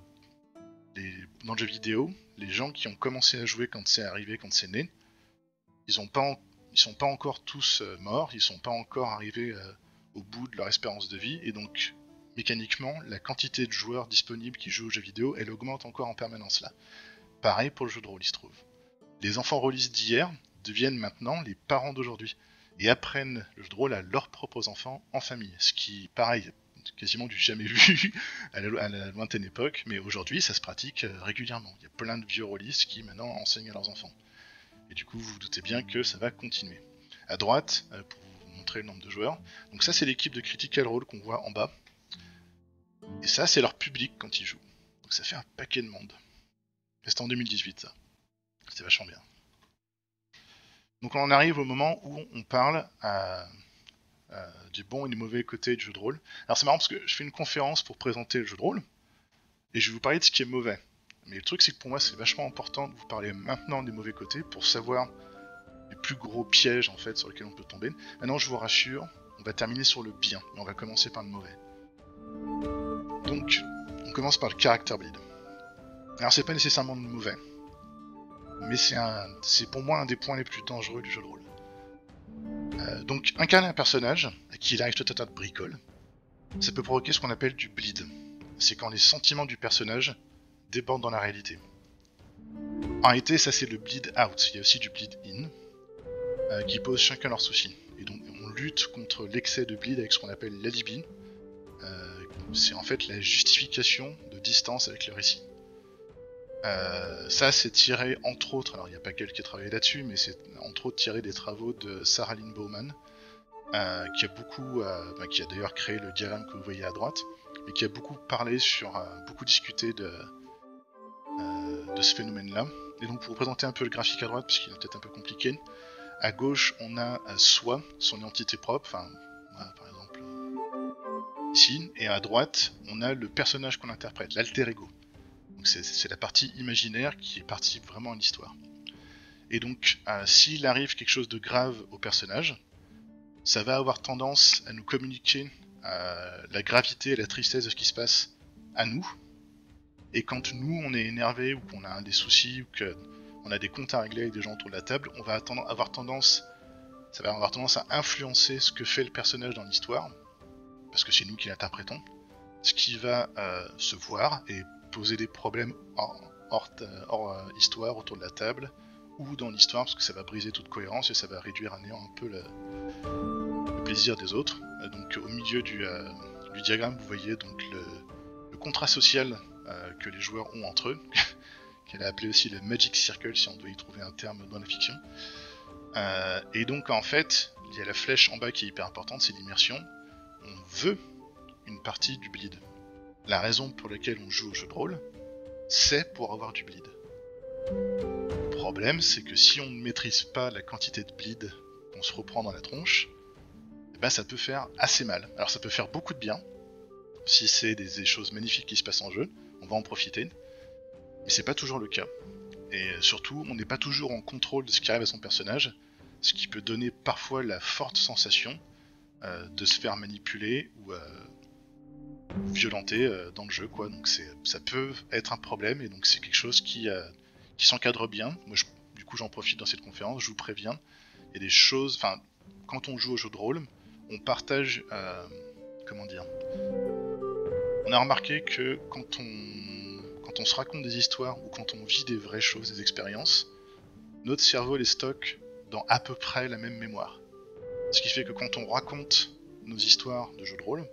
dans le jeu vidéo, les gens qui ont commencé à jouer quand c'est arrivé, quand c'est né, ils sont pas encore tous morts, ils sont pas encore arrivés au bout de leur espérance de vie, et donc mécaniquement, la quantité de joueurs disponibles qui jouent aux jeux vidéo, elle augmente encore en permanence là. Pareil pour le jeu de rôle, il se trouve. Les enfants rôlistes d'hier deviennent maintenant les parents d'aujourd'hui, et apprennent le jeu de rôle à leurs propres enfants en famille, ce qui, pareil, quasiment du jamais vu à la lointaine époque, mais aujourd'hui ça se pratique régulièrement. Il y a plein de vieux rôlistes qui maintenant enseignent à leurs enfants. Et du coup vous vous doutez bien que ça va continuer. À droite, pour vous montrer le nombre de joueurs, donc ça c'est l'équipe de Critical Role qu'on voit en bas. Et ça c'est leur public quand ils jouent. Donc ça fait un paquet de monde. C'était en 2018 ça. C'était vachement bien. Donc on en arrive au moment où on parle du bon et du mauvais côté du jeu de rôle. Alors c'est marrant parce que je fais une conférence pour présenter le jeu de rôle, et je vais vous parler de ce qui est mauvais. Mais le truc c'est que pour moi c'est vachement important de vous parler maintenant des mauvais côtés pour savoir les plus gros pièges en fait sur lesquels on peut tomber. Maintenant je vous rassure, on va terminer sur le bien, mais on va commencer par le mauvais. Donc on commence par le character bleed. Alors c'est pas nécessairement le mauvais, mais c'est pour moi un des points les plus dangereux du jeu de rôle. Donc incarner un personnage à qui il arrive tout un tas de bricoles, ça peut provoquer ce qu'on appelle du bleed. C'est quand les sentiments du personnage débordent dans la réalité. En réalité, ça c'est le bleed out. Il y a aussi du bleed in, qui pose chacun leurs soucis. Et donc on lutte contre l'excès de bleed avec ce qu'on appelle l'alibi. C'est en fait la justification de distance avec le récit. Ça c'est tiré entre autres, alors il n'y a pas qu'elle qui a travaillé là-dessus, mais c'est entre autres tiré des travaux de Sarah Lynn Bowman, qui a d'ailleurs créé le diagramme que vous voyez à droite, et qui a beaucoup parlé beaucoup discuté de ce phénomène-là. Et donc pour vous présenter un peu le graphique à droite, puisqu'il est peut-être un peu compliqué, à gauche on a soi, son identité propre, enfin par exemple ici, et à droite, on a le personnage qu'on interprète, l'alter ego. Donc c'est la partie imaginaire qui participe vraiment à l'histoire. Et donc, s'il arrive quelque chose de grave au personnage, ça va avoir tendance à nous communiquer la gravité et la tristesse de ce qui se passe à nous. Et quand nous, on est énervé ou qu'on a des soucis ou qu'on a des comptes à régler avec des gens autour de la table, ça va avoir tendance à influencer ce que fait le personnage dans l'histoire, parce que c'est nous qui l'interprétons, ce qui va se voir et poser des problèmes hors histoire autour de la table, ou dans l'histoire, parce que ça va briser toute cohérence et ça va réduire à néant un peu le plaisir des autres. Donc au milieu du diagramme, vous voyez donc le contrat social que les joueurs ont entre eux, qu'elle a appelé aussi le Magic Circle, si on doit y trouver un terme dans la fiction. Et donc en fait, il y a la flèche en bas qui est hyper importante, c'est l'immersion. On veut une partie du bleed. La raison pour laquelle on joue au jeu de rôle, c'est pour avoir du bleed. Le problème, c'est que si on ne maîtrise pas la quantité de bleed qu'on se reprend dans la tronche, eh ben, ça peut faire assez mal. Alors ça peut faire beaucoup de bien, si c'est des choses magnifiques qui se passent en jeu, on va en profiter, mais c'est pas toujours le cas. Et surtout, on n'est pas toujours en contrôle de ce qui arrive à son personnage, ce qui peut donner parfois la forte sensation de se faire manipuler ou violenter dans le jeu, quoi. Donc ça peut être un problème, et donc c'est quelque chose qui s'encadre bien. Moi, du coup, j'en profite dans cette conférence, je vous préviens. Il y a des choses, enfin, quand on joue au jeu de rôle, on partage, comment dire, on a remarqué que quand on se raconte des histoires ou quand on vit des vraies choses, des expériences, notre cerveau les stocke dans à peu près la même mémoire. Ce qui fait que quand on raconte nos histoires de jeux de rôle,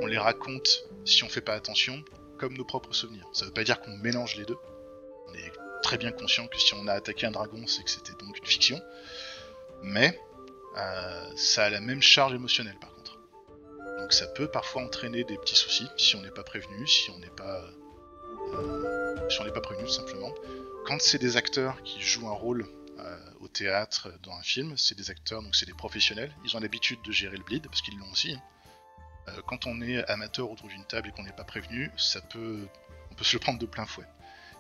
on les raconte, si on fait pas attention, comme nos propres souvenirs. Ça veut pas dire qu'on mélange les deux. On est très bien conscient que si on a attaqué un dragon, c'est que c'était donc une fiction. Mais ça a la même charge émotionnelle par contre. Donc ça peut parfois entraîner des petits soucis si on n'est pas prévenu, si on n'est pas prévenu tout simplement. Quand c'est des acteurs qui jouent un rôle au théâtre, dans un film, c'est des acteurs, donc c'est des professionnels, ils ont l'habitude de gérer le bleed, parce qu'ils l'ont aussi. Quand on est amateur autour d'une table et qu'on n'est pas prévenu, on peut se le prendre de plein fouet.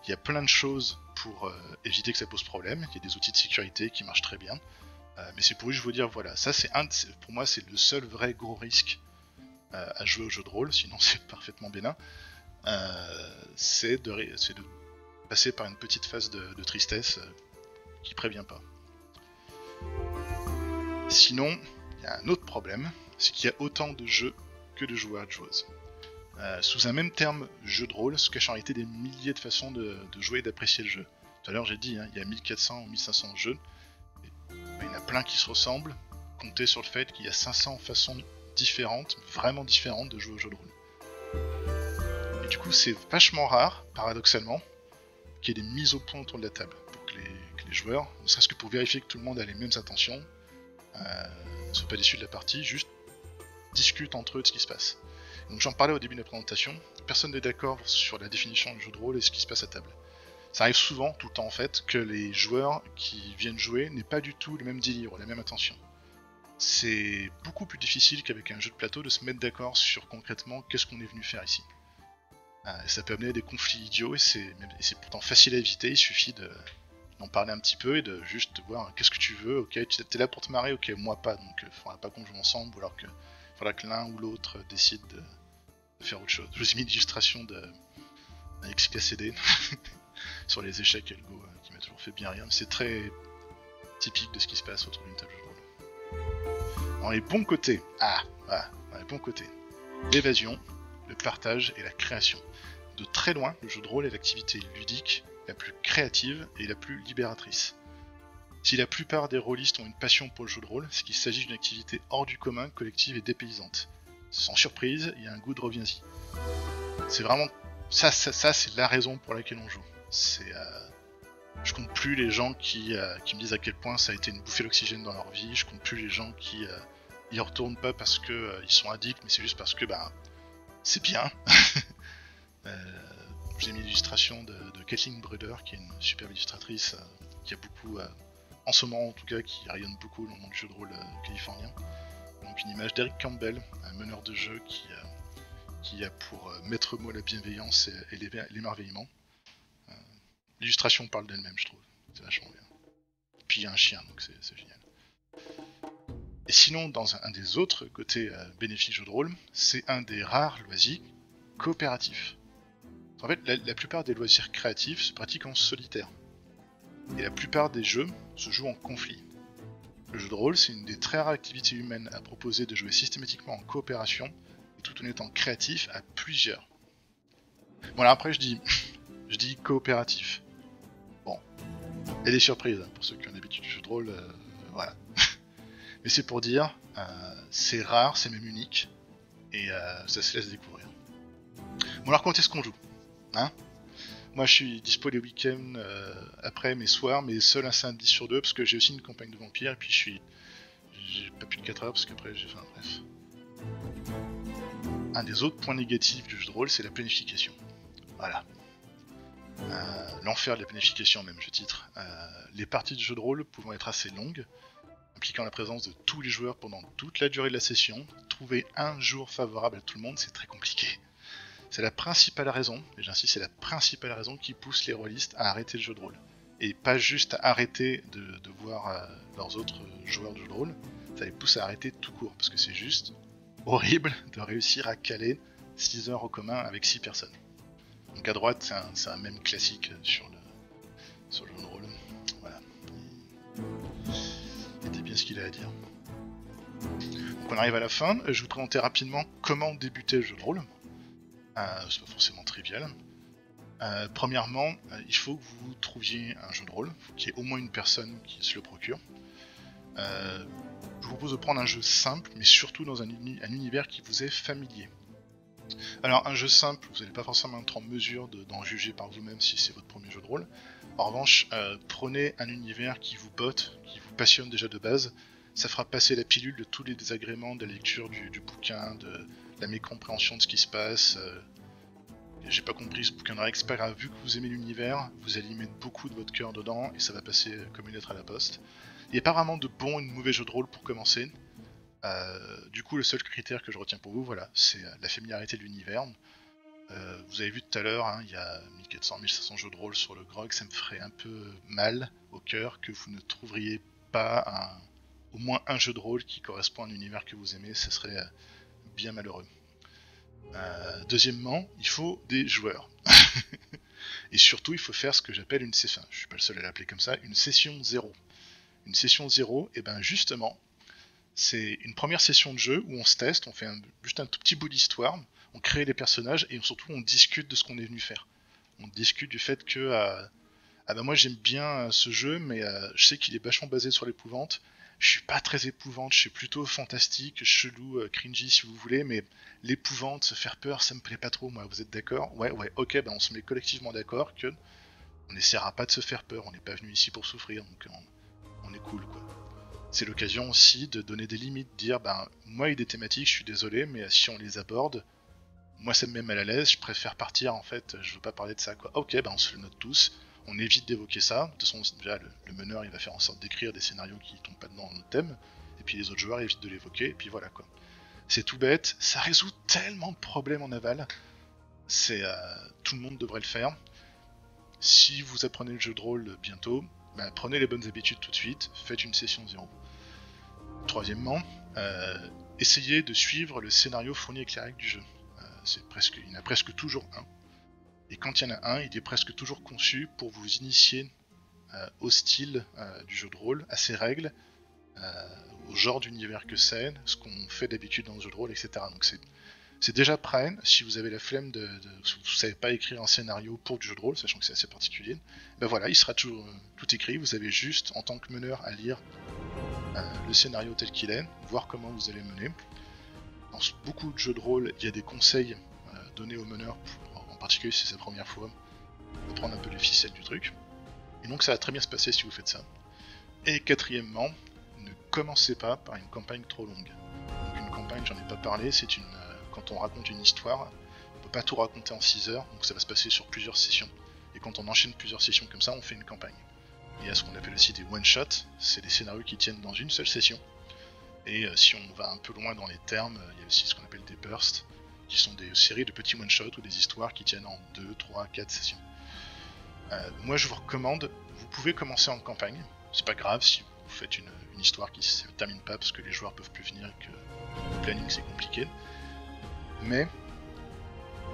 Il y a plein de choses pour éviter que ça pose problème, il y a des outils de sécurité qui marchent très bien, mais c'est pour juste vous dire, voilà, ça c'est pour moi c'est le seul vrai gros risque à jouer au jeu de rôle, sinon c'est parfaitement bénin, c'est de passer par une petite phase de tristesse qui prévient pas. Sinon, il y a un autre problème, c'est qu'il y a autant de jeux que de joueurs et de joueuses. Sous un même terme jeu de rôle se cachent en réalité des milliers de façons de jouer et d'apprécier le jeu. Tout à l'heure j'ai dit, il y a 1400 ou 1500 jeux, il y en a plein qui se ressemblent, comptez sur le fait qu'il y a 500 façons différentes, vraiment différentes de jouer au jeu de rôle. Et du coup c'est vachement rare, paradoxalement, qu'il y ait des mises au point autour de la table, pour que les joueurs, ne serait-ce que pour vérifier que tout le monde a les mêmes intentions, ne soient pas déçus de la partie, juste discutent entre eux de ce qui se passe. Donc j'en parlais au début de la présentation, personne n'est d'accord sur la définition du jeu de rôle et ce qui se passe à table. Ça arrive souvent, tout le temps en fait, que les joueurs qui viennent jouer n'aient pas du tout le même délire ou la même intention. C'est beaucoup plus difficile qu'avec un jeu de plateau de se mettre d'accord sur concrètement qu'est-ce qu'on est venu faire ici. Ça peut amener à des conflits idiots et c'est pourtant facile à éviter, il suffit d'en parler un petit peu et de juste voir qu'est-ce que tu veux, ok, t'es là pour te marrer, ok, moi pas, donc il faudra pas qu'on joue ensemble, ou alors qu'il faudra que l'un ou l'autre décide de faire autre chose. Je vous ai mis l'illustration d'un XKCD sur les échecs Elgo qui m'a toujours fait bien rire, mais c'est très typique de ce qui se passe autour d'une table de rôle. Dans les bons côtés, dans les bons côtés, l'évasion, le partage et la création. De très loin, le jeu de rôle est l'activité ludique la plus créative et la plus libératrice. Si la plupart des rôlistes ont une passion pour le jeu de rôle, c'est qu'il s'agit d'une activité hors du commun, collective et dépaysante. Sans surprise, il y a un goût de reviens-y. C'est vraiment... Ça c'est la raison pour laquelle on joue. Je compte plus les gens qui me disent à quel point ça a été une bouffée d'oxygène dans leur vie, je compte plus les gens qui y retournent pas parce que ils sont addicts, mais c'est juste parce que c'est bien. J'ai mis l'illustration de Kathleen Bruder, qui est une superbe illustratrice qui a beaucoup, en ce moment en tout cas, qui rayonne beaucoup dans le monde du jeu de rôle californien. donc une image d'Eric Campbell, un meneur de jeu qui a pour maître mot la bienveillance et l'émerveillement. L'illustration parle d'elle-même, je trouve. C'est vachement bien. Puis il y a un chien, donc c'est génial. Et sinon, dans un des autres côtés bénéfiques jeu de rôle, c'est un des rares loisirs coopératifs. En fait, la plupart des loisirs créatifs se pratiquent en solitaire. Et la plupart des jeux se jouent en conflit. Le jeu de rôle, c'est une des très rares activités humaines à proposer de jouer systématiquement en coopération, et tout en étant créatif à plusieurs. Bon, alors après je dis coopératif. Bon, il y a des surprises pour ceux qui ont l'habitude du jeu de rôle, voilà. Mais c'est pour dire, c'est rare, c'est même unique, et ça se laisse découvrir. Bon alors quand est-ce qu'on joue, hein? Moi je suis dispo les week-ends après mes soirs, mais seul un samedi sur 2 parce que j'ai aussi une campagne de vampires et puis j'ai pas plus de 4 heures parce qu'après j'ai faim, bref. Un des autres points négatifs du jeu de rôle, c'est la planification. Voilà. L'enfer de la planification même, je titre. Les parties de jeu de rôle pouvant être assez longues, impliquant la présence de tous les joueurs pendant toute la durée de la session, trouver un jour favorable à tout le monde, c'est très compliqué. C'est la principale raison, et j'insiste, c'est la principale raison qui pousse les rôlistes à arrêter le jeu de rôle. Et pas juste à arrêter de voir leurs autres joueurs de jeu de rôle, ça les pousse à arrêter tout court, parce que c'est juste horrible de réussir à caler 6 heures au commun avec 6 personnes. Donc à droite, c'est un même classique sur le jeu de rôle. Voilà. Il dit bien ce qu'il a à dire. Donc on arrive à la fin, je vais vous présenter rapidement comment débuter le jeu de rôle. C'est pas forcément trivial. Premièrement, il faut que vous trouviez un jeu de rôle, il faut qu'il y ait au moins une personne qui se le procure. Je vous propose de prendre un jeu simple, mais surtout dans un univers qui vous est familier. Alors un jeu simple, vous n'allez pas forcément être en mesure d'en juger par vous-même si c'est votre premier jeu de rôle. En revanche, prenez un univers qui vous botte, qui vous passionne déjà de base. Ça fera passer la pilule de tous les désagréments de la lecture du bouquin, de la mécompréhension de ce qui se passe. J'ai pas compris ce bouquin-là, c'est pas grave, vu que vous aimez l'univers, vous allez y mettre beaucoup de votre cœur dedans et ça va passer comme une lettre à la poste. Il n'y a pas vraiment de bon ou de mauvais jeu de rôle pour commencer. Du coup, le seul critère que je retiens pour vous, voilà, c'est la familiarité de l'univers. Vous avez vu tout à l'heure, hein, il y a 1400-1500 jeux de rôle sur le GROG, ça me ferait un peu mal au cœur que vous ne trouveriez pas au moins un jeu de rôle qui correspond à un univers que vous aimez, ce serait bien malheureux. Deuxièmement, il faut des joueurs. Et surtout, il faut faire ce que j'appelle une session, je suis pas le seul à l'appeler comme ça, une session 0. Une session 0, et ben justement, c'est une première session de jeu où on se teste, on fait juste un tout petit bout d'histoire, on crée les personnages et surtout on discute de ce qu'on est venu faire. On discute du fait que moi j'aime bien ce jeu, mais je sais qu'il est vachement basé sur l'épouvante. Je suis pas très épouvante, je suis plutôt fantastique, chelou, cringy si vous voulez, mais l'épouvante, se faire peur, ça me plaît pas trop, moi, vous êtes d'accord? Ouais, ok, ben on se met collectivement d'accord que on n'essaiera pas de se faire peur, on n'est pas venu ici pour souffrir, donc on est cool, quoi. C'est l'occasion aussi de donner des limites, de dire, moi il y a des thématiques, je suis désolé, mais si on les aborde, moi ça me met mal à l'aise, je préfère partir, en fait, je veux pas parler de ça, quoi. Ok, on se le note tous. On évite d'évoquer ça. De toute façon, déjà, le meneur, il va faire en sorte d'écrire des scénarios qui tombent pas dans notre thème. Et puis les autres joueurs évitent de l'évoquer. Et puis voilà, quoi. C'est tout bête. Ça résout tellement de problèmes en aval. Tout le monde devrait le faire. Si vous apprenez le jeu de rôle bientôt, prenez les bonnes habitudes tout de suite. Faites une session 0. Troisièmement, essayez de suivre le scénario fourni avec les règles du jeu. Il y en a presque toujours un. Et quand il y en a un, il est presque toujours conçu pour vous initier au style du jeu de rôle, à ses règles, au genre d'univers que c'est, ce qu'on fait d'habitude dans le jeu de rôle, etc. Donc c'est déjà prêt. Si vous avez la flemme si vous ne savez pas écrire un scénario pour du jeu de rôle, sachant que c'est assez particulier, voilà, il sera toujours tout écrit. Vous avez juste, en tant que meneur, à lire le scénario tel qu'il est, voir comment vous allez mener. Dans beaucoup de jeux de rôle, il y a des conseils donnés au meneur en particulier si c'est sa première fois, de prendre un peu les ficelles du truc. Et donc ça va très bien se passer si vous faites ça. Et quatrièmement, ne commencez pas par une campagne trop longue. Donc une campagne, j'en ai pas parlé, c'est quand on raconte une histoire, on peut pas tout raconter en 6 heures, donc ça va se passer sur plusieurs sessions. Et quand on enchaîne plusieurs sessions comme ça, on fait une campagne. Il y a ce qu'on appelle aussi des one-shots, c'est des scénarios qui tiennent dans une seule session. Et si on va un peu loin dans les termes, il y a aussi ce qu'on appelle des bursts, qui sont des séries de petits one-shots ou des histoires qui tiennent en 2, 3, 4 sessions. Moi je vous recommande, vous pouvez commencer en campagne, c'est pas grave si vous faites une histoire qui se termine pas parce que les joueurs peuvent plus venir et que le planning c'est compliqué. Mais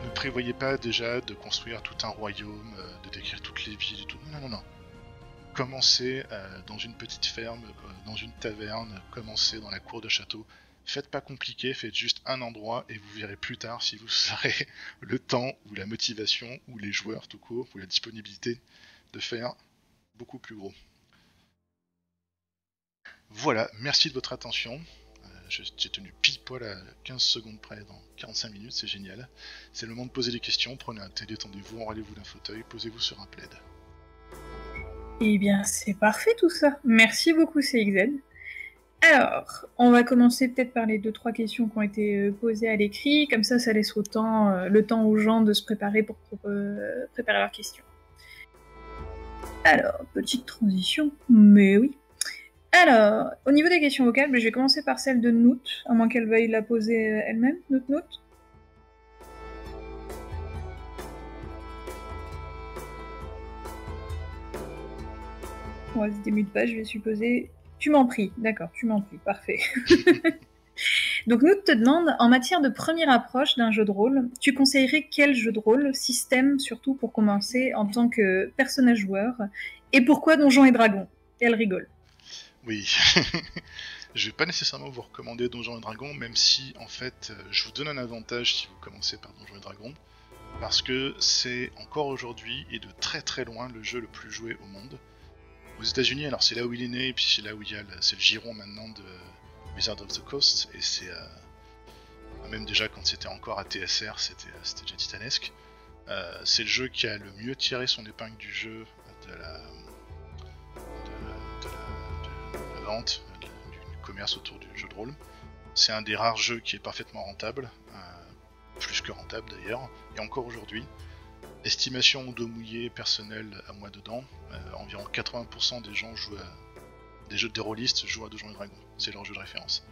ne prévoyez pas déjà de construire tout un royaume, de décrire toutes les villes et tout. Non. Commencez dans une petite ferme, dans une taverne, commencez dans la cour de château. Faites pas compliqué, faites juste un endroit et vous verrez plus tard si vous aurez le temps ou la motivation ou les joueurs tout court ou la disponibilité de faire beaucoup plus gros. Voilà, merci de votre attention. J'ai tenu pile poil à 15 secondes près dans 45 minutes, c'est génial. C'est le moment de poser des questions, prenez un thé, détendez-vous, enrôlez-vous d'un fauteuil, posez-vous sur un plaid. Eh bien, c'est parfait tout ça. Merci beaucoup, CXZ. Alors, on va commencer peut-être par les 2-3 questions qui ont été posées à l'écrit, comme ça laisse le temps aux gens de se préparer pour préparer leurs questions. Alors, petite transition, mais oui. Alors, au niveau des questions vocales, je vais commencer par celle de Noot, à moins qu'elle veuille la poser elle-même. Noot. Ouais, se démute pas, je vais supposer... Tu m'en pries, d'accord, tu m'en pries, parfait. Donc Noot te demande, en matière de première approche d'un jeu de rôle, tu conseillerais quel jeu de rôle, système surtout pour commencer en tant que personnage joueur, et pourquoi Donjons et Dragons? Elle rigole. Oui, je vais pas nécessairement vous recommander Donjons et Dragons, même si en fait je vous donne un avantage si vous commencez par Donjons et Dragons, parce que c'est encore aujourd'hui et de très très loin le jeu le plus joué au monde. Aux États-Unis, alors c'est là où il est né, et puis c'est là où il y a c'est le giron maintenant de Wizard of the Coast, et c'est même déjà quand c'était encore à TSR, c'était déjà titanesque. C'est le jeu qui a le mieux tiré son épingle du jeu de la vente, du commerce autour du jeu de rôle. C'est un des rares jeux qui est parfaitement rentable, plus que rentable d'ailleurs, et encore aujourd'hui. Estimation de mouillé personnelle à moi dedans, environ 80% des gens jouent des jeux de rôlistes jouent à Donjons et Dragons, c'est leur jeu de référence.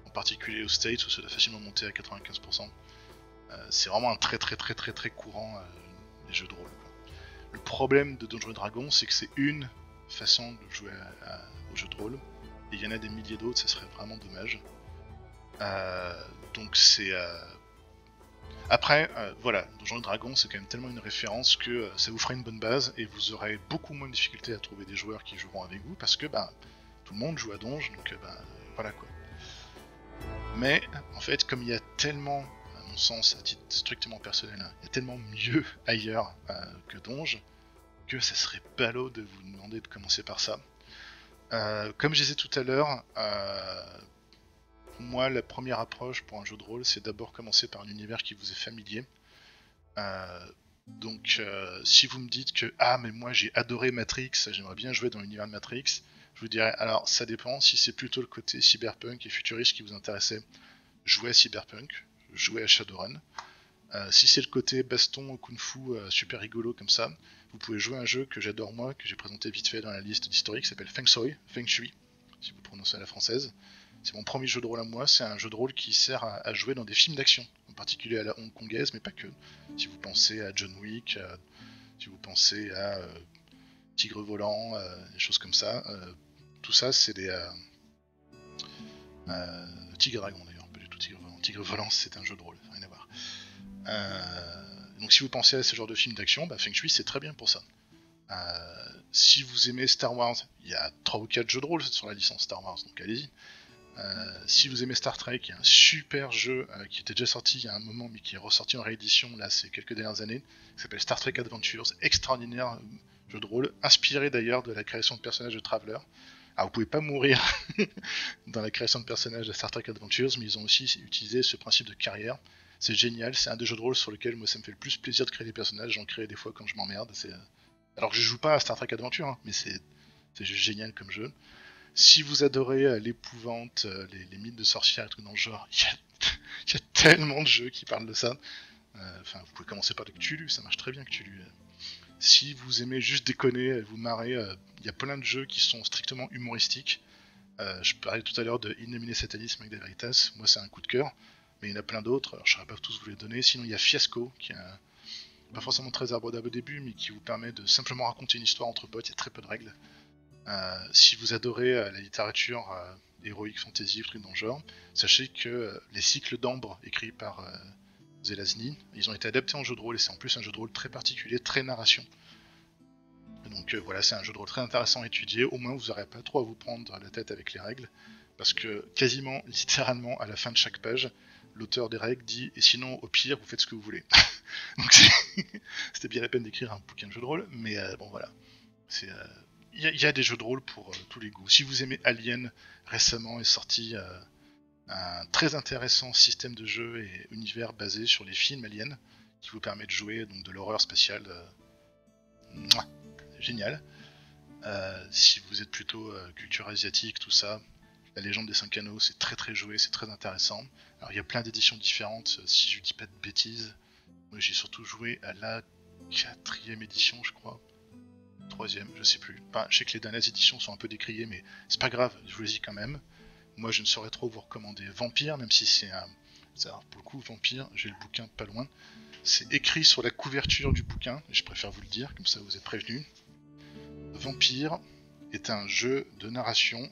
En particulier aux States où ça doit facilement monter à 95%. C'est vraiment un très courant les jeux de rôle. Le problème de Donjons et Dragons, c'est que c'est une façon de jouer au jeu de rôle, et il y en a des milliers d'autres, ça serait vraiment dommage. Donc c'est... Après, voilà, Donjons et Dragons c'est quand même tellement une référence que ça vous fera une bonne base, et vous aurez beaucoup moins de difficulté à trouver des joueurs qui joueront avec vous, parce que tout le monde joue à Donjons, donc voilà quoi. Mais en fait, comme il y a tellement, à mon sens, à titre strictement personnel, il y a tellement mieux ailleurs que Donjons, que ça serait ballot de vous demander de commencer par ça. Comme je disais tout à l'heure, pour moi, la première approche pour un jeu de rôle, c'est d'abord commencer par un univers qui vous est familier. Donc, si vous me dites que mais moi j'ai adoré Matrix, j'aimerais bien jouer dans l'univers de Matrix, je vous dirais alors ça dépend. Si c'est plutôt le côté cyberpunk et futuriste qui vous intéressait, jouez à Cyberpunk, jouez à Shadowrun. Si c'est le côté baston au kung-fu super rigolo comme ça, vous pouvez jouer à un jeu que j'adore moi, que j'ai présenté vite fait dans la liste d'historique, qui s'appelle Feng Shui, si vous prononcez à la française. C'est mon premier jeu de rôle à moi, c'est un jeu de rôle qui sert à jouer dans des films d'action, en particulier à la hongkongaise, mais pas que. Si vous pensez à John Wick, si vous pensez à Tigre Volant, des choses comme ça, tout ça c'est des... Tigre Dragon d'ailleurs, pas du tout Tigre Volant. Tigre Volant c'est un jeu de rôle, rien à voir. Donc si vous pensez à ce genre de film d'action, Feng Shui c'est très bien pour ça. Si vous aimez Star Wars, il y a 3 ou 4 jeux de rôle sur la licence Star Wars, donc allez-y. Si vous aimez Star Trek, il y a un super jeu qui était déjà sorti il y a un moment, mais qui est ressorti en réédition là ces quelques dernières années, qui s'appelle Star Trek Adventures, extraordinaire jeu de rôle, inspiré d'ailleurs de la création de personnages de Traveler. Alors vous pouvez pas mourir dans la création de personnages de Star Trek Adventures, mais ils ont aussi utilisé ce principe de carrière. C'est génial, c'est un des jeux de rôle sur lequel moi ça me fait le plus plaisir de créer des personnages, j'en crée des fois quand je m'emmerde. Alors que je joue pas à Star Trek Adventure, mais c'est juste génial comme jeu. Si vous adorez l'épouvante, les mythes de sorcières et tout dans le genre, il y a tellement de jeux qui parlent de ça. Enfin, vous pouvez commencer par le Cthulhu, ça marche très bien Cthulhu. Si vous aimez juste déconner, vous marrer, il y a plein de jeux qui sont strictement humoristiques. Je parlais tout à l'heure de In Nomine Satanisme avec des Veritas, moi c'est un coup de cœur, mais il y en a plein d'autres, alors je ne saurais pas tous vous les donner. Sinon il y a Fiasco, qui est pas forcément très abordable au début, mais qui vous permet de simplement raconter une histoire entre potes, il y a très peu de règles. Si vous adorez la littérature héroïque, fantasy, trucs dans le genre, sachez que les cycles d'ambre écrits par Zelazny, ils ont été adaptés en jeu de rôle, et c'est en plus un jeu de rôle très particulier, très narration. Donc voilà, c'est un jeu de rôle très intéressant à étudier, au moins vous n'aurez pas trop à vous prendre la tête avec les règles, parce que quasiment, littéralement, à la fin de chaque page, l'auteur des règles dit « et sinon, au pire, vous faites ce que vous voulez ». Donc c'était bien la peine d'écrire un bouquin de jeu de rôle, mais bon voilà. Il y a des jeux de rôle pour tous les goûts. Si vous aimez Alien, récemment est sorti un très intéressant système de jeu et univers basé sur les films Alien, qui vous permet de jouer donc de l'horreur spatiale. Génial. Si vous êtes plutôt culture asiatique, tout ça, la légende des 5 anneaux, c'est très très joué, c'est très intéressant. Alors il y a plein d'éditions différentes, si je dis pas de bêtises. Moi j'ai surtout joué à la 4ème édition, je crois. 3ème, je sais plus. Enfin, je sais que les dernières éditions sont un peu décriées, mais c'est pas grave, je vous les dis quand même. Moi je ne saurais trop vous recommander Vampire, même si c'est un... Alors, pour le coup, Vampire, j'ai le bouquin pas loin. C'est écrit sur la couverture du bouquin, et je préfère vous le dire, comme ça vous êtes prévenus. Vampire est un jeu de narration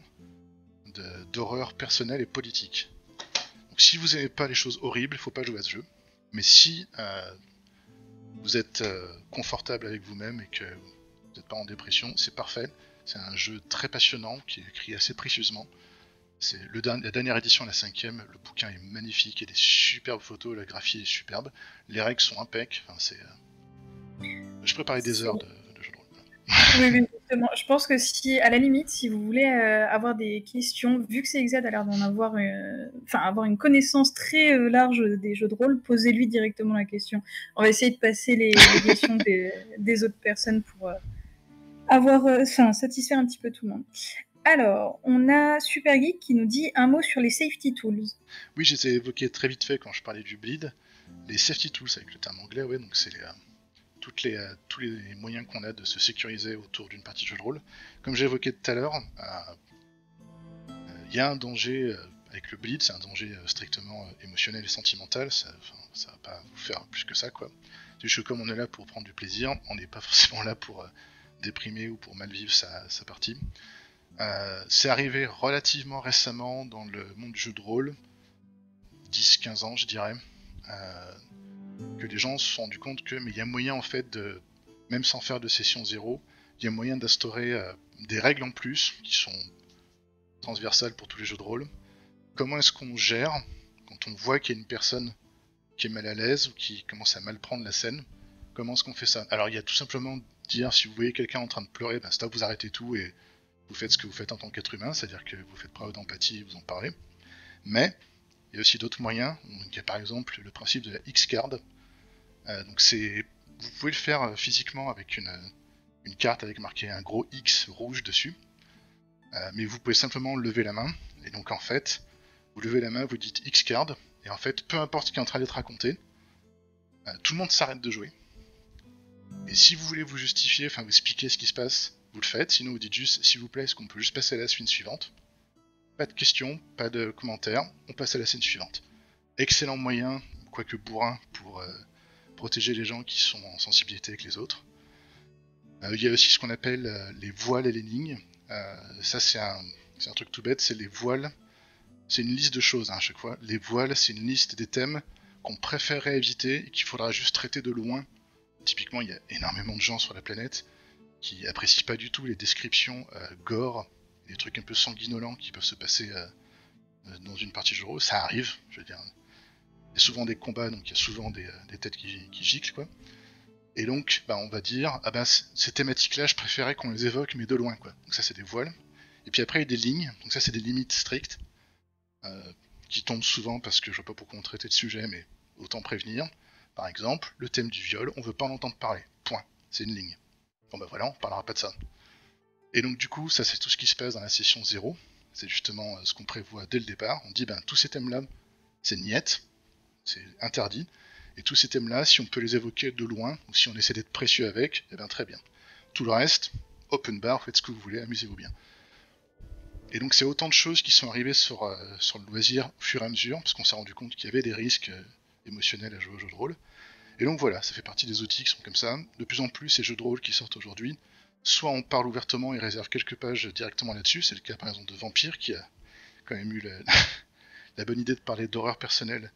d'horreur personnelle et politique. Donc si vous n'aimez pas les choses horribles, il ne faut pas jouer à ce jeu. Mais si vous êtes confortable avec vous-même et que vous n'êtes pas en dépression, c'est parfait. C'est un jeu très passionnant qui est écrit assez précieusement. C'est la dernière édition, la 5ème, le bouquin est magnifique, il y a des superbes photos, la graphie est superbe, les règles sont impeccables. Enfin, je pourrais parler des heures de jeu de rôle. Oui, justement. Je pense que si, à la limite, si vous voulez avoir des questions, vu que CXZ a l'air d'en avoir, avoir une connaissance très large des jeux de rôle, posez-lui directement la question. On va essayer de passer les questions des autres personnes pour satisfaire un petit peu tout le monde. Alors, on a Super Geek qui nous dit un mot sur les safety tools. Oui, je les ai évoqués très vite fait quand je parlais du bleed. Les safety tools, avec le terme anglais, ouais, donc c'est tous les moyens qu'on a de se sécuriser autour d'une partie de jeu de rôle. Comme j'ai évoqué tout à l'heure, il y a un danger avec le bleed, c'est un danger strictement émotionnel et sentimental, ça va pas vous faire plus que ça, quoi. C'est juste que comme on est là pour prendre du plaisir, on n'est pas forcément là pour déprimer ou pour mal vivre sa partie. C'est arrivé relativement récemment dans le monde du jeu de rôle, 10-15 ans je dirais, que les gens se sont rendus compte que il y a moyen en fait de, même sans faire de session 0, il y a moyen d'instaurer des règles en plus qui sont transversales pour tous les jeux de rôle. Comment est-ce qu'on gère quand on voit qu'il y a une personne qui est mal à l'aise ou qui commence à mal prendre la scène? Comment est-ce qu'on fait ça? Alors il y a tout simplement dire, si vous voyez quelqu'un en train de pleurer, ben stop, vous arrêtez tout et vous faites ce que vous faites en tant qu'être humain, c'est-à-dire que vous faites preuve d'empathie et vous en parlez. Mais il y a aussi d'autres moyens. Donc, il y a par exemple le principe de la X-card. Donc vous pouvez le faire physiquement avec une carte avec marqué un gros X rouge dessus. Mais vous pouvez simplement lever la main. Et donc en fait, vous levez la main, vous dites X-card. Et en fait, peu importe ce qui est en train d'être raconté, tout le monde s'arrête de jouer. Et si vous voulez vous justifier, enfin vous expliquer ce qui se passe, vous le faites. Sinon vous dites juste, s'il vous plaît, est-ce qu'on peut juste passer à la scène suivante? Pas de questions, pas de commentaires, on passe à la scène suivante. Excellent moyen, quoique bourrin, pour protéger les gens qui sont en sensibilité avec les autres. Il y a aussi ce qu'on appelle les voiles et les lignes. Ça c'est un truc tout bête, c'est les voiles. C'est une liste de choses à chaque fois. Les voiles, c'est une liste des thèmes qu'on préférerait éviter et qu'il faudra juste traiter de loin. Typiquement, il y a énormément de gens sur la planète qui apprécient pas du tout les descriptions gore, des trucs un peu sanguinolents qui peuvent se passer dans une partie de jeu de rôle. Ça arrive, je veux dire. Il y a souvent des combats, donc il y a souvent des têtes qui giclent, quoi. Et donc, on va dire, ces thématiques-là, je préférais qu'on les évoque, mais de loin, quoi. Donc ça, c'est des voiles. Et puis après, il y a des lignes, donc ça, c'est des limites strictes, qui tombent souvent parce que je vois pas pourquoi on traitait de sujet, mais autant prévenir. Par exemple, le thème du viol, on veut pas en entendre parler. Point. C'est une ligne. Bon voilà, on parlera pas de ça. Et donc du coup, ça c'est tout ce qui se passe dans la session 0. C'est justement ce qu'on prévoit dès le départ. On dit, tous ces thèmes-là, c'est niette, c'est interdit. Et tous ces thèmes-là, si on peut les évoquer de loin, ou si on essaie d'être précieux avec, très bien. Tout le reste, open bar, faites ce que vous voulez, amusez-vous bien. Et donc c'est autant de choses qui sont arrivées sur le loisir au fur et à mesure, parce qu'on s'est rendu compte qu'il y avait des risques émotionnels à jouer aux jeux de rôle. Et donc voilà, ça fait partie des outils qui sont comme ça. De plus en plus, ces jeux de rôle qui sortent aujourd'hui, soit on parle ouvertement et réserve quelques pages directement là-dessus, c'est le cas par exemple de Vampire, qui a quand même eu la bonne idée de parler d'horreur personnelle,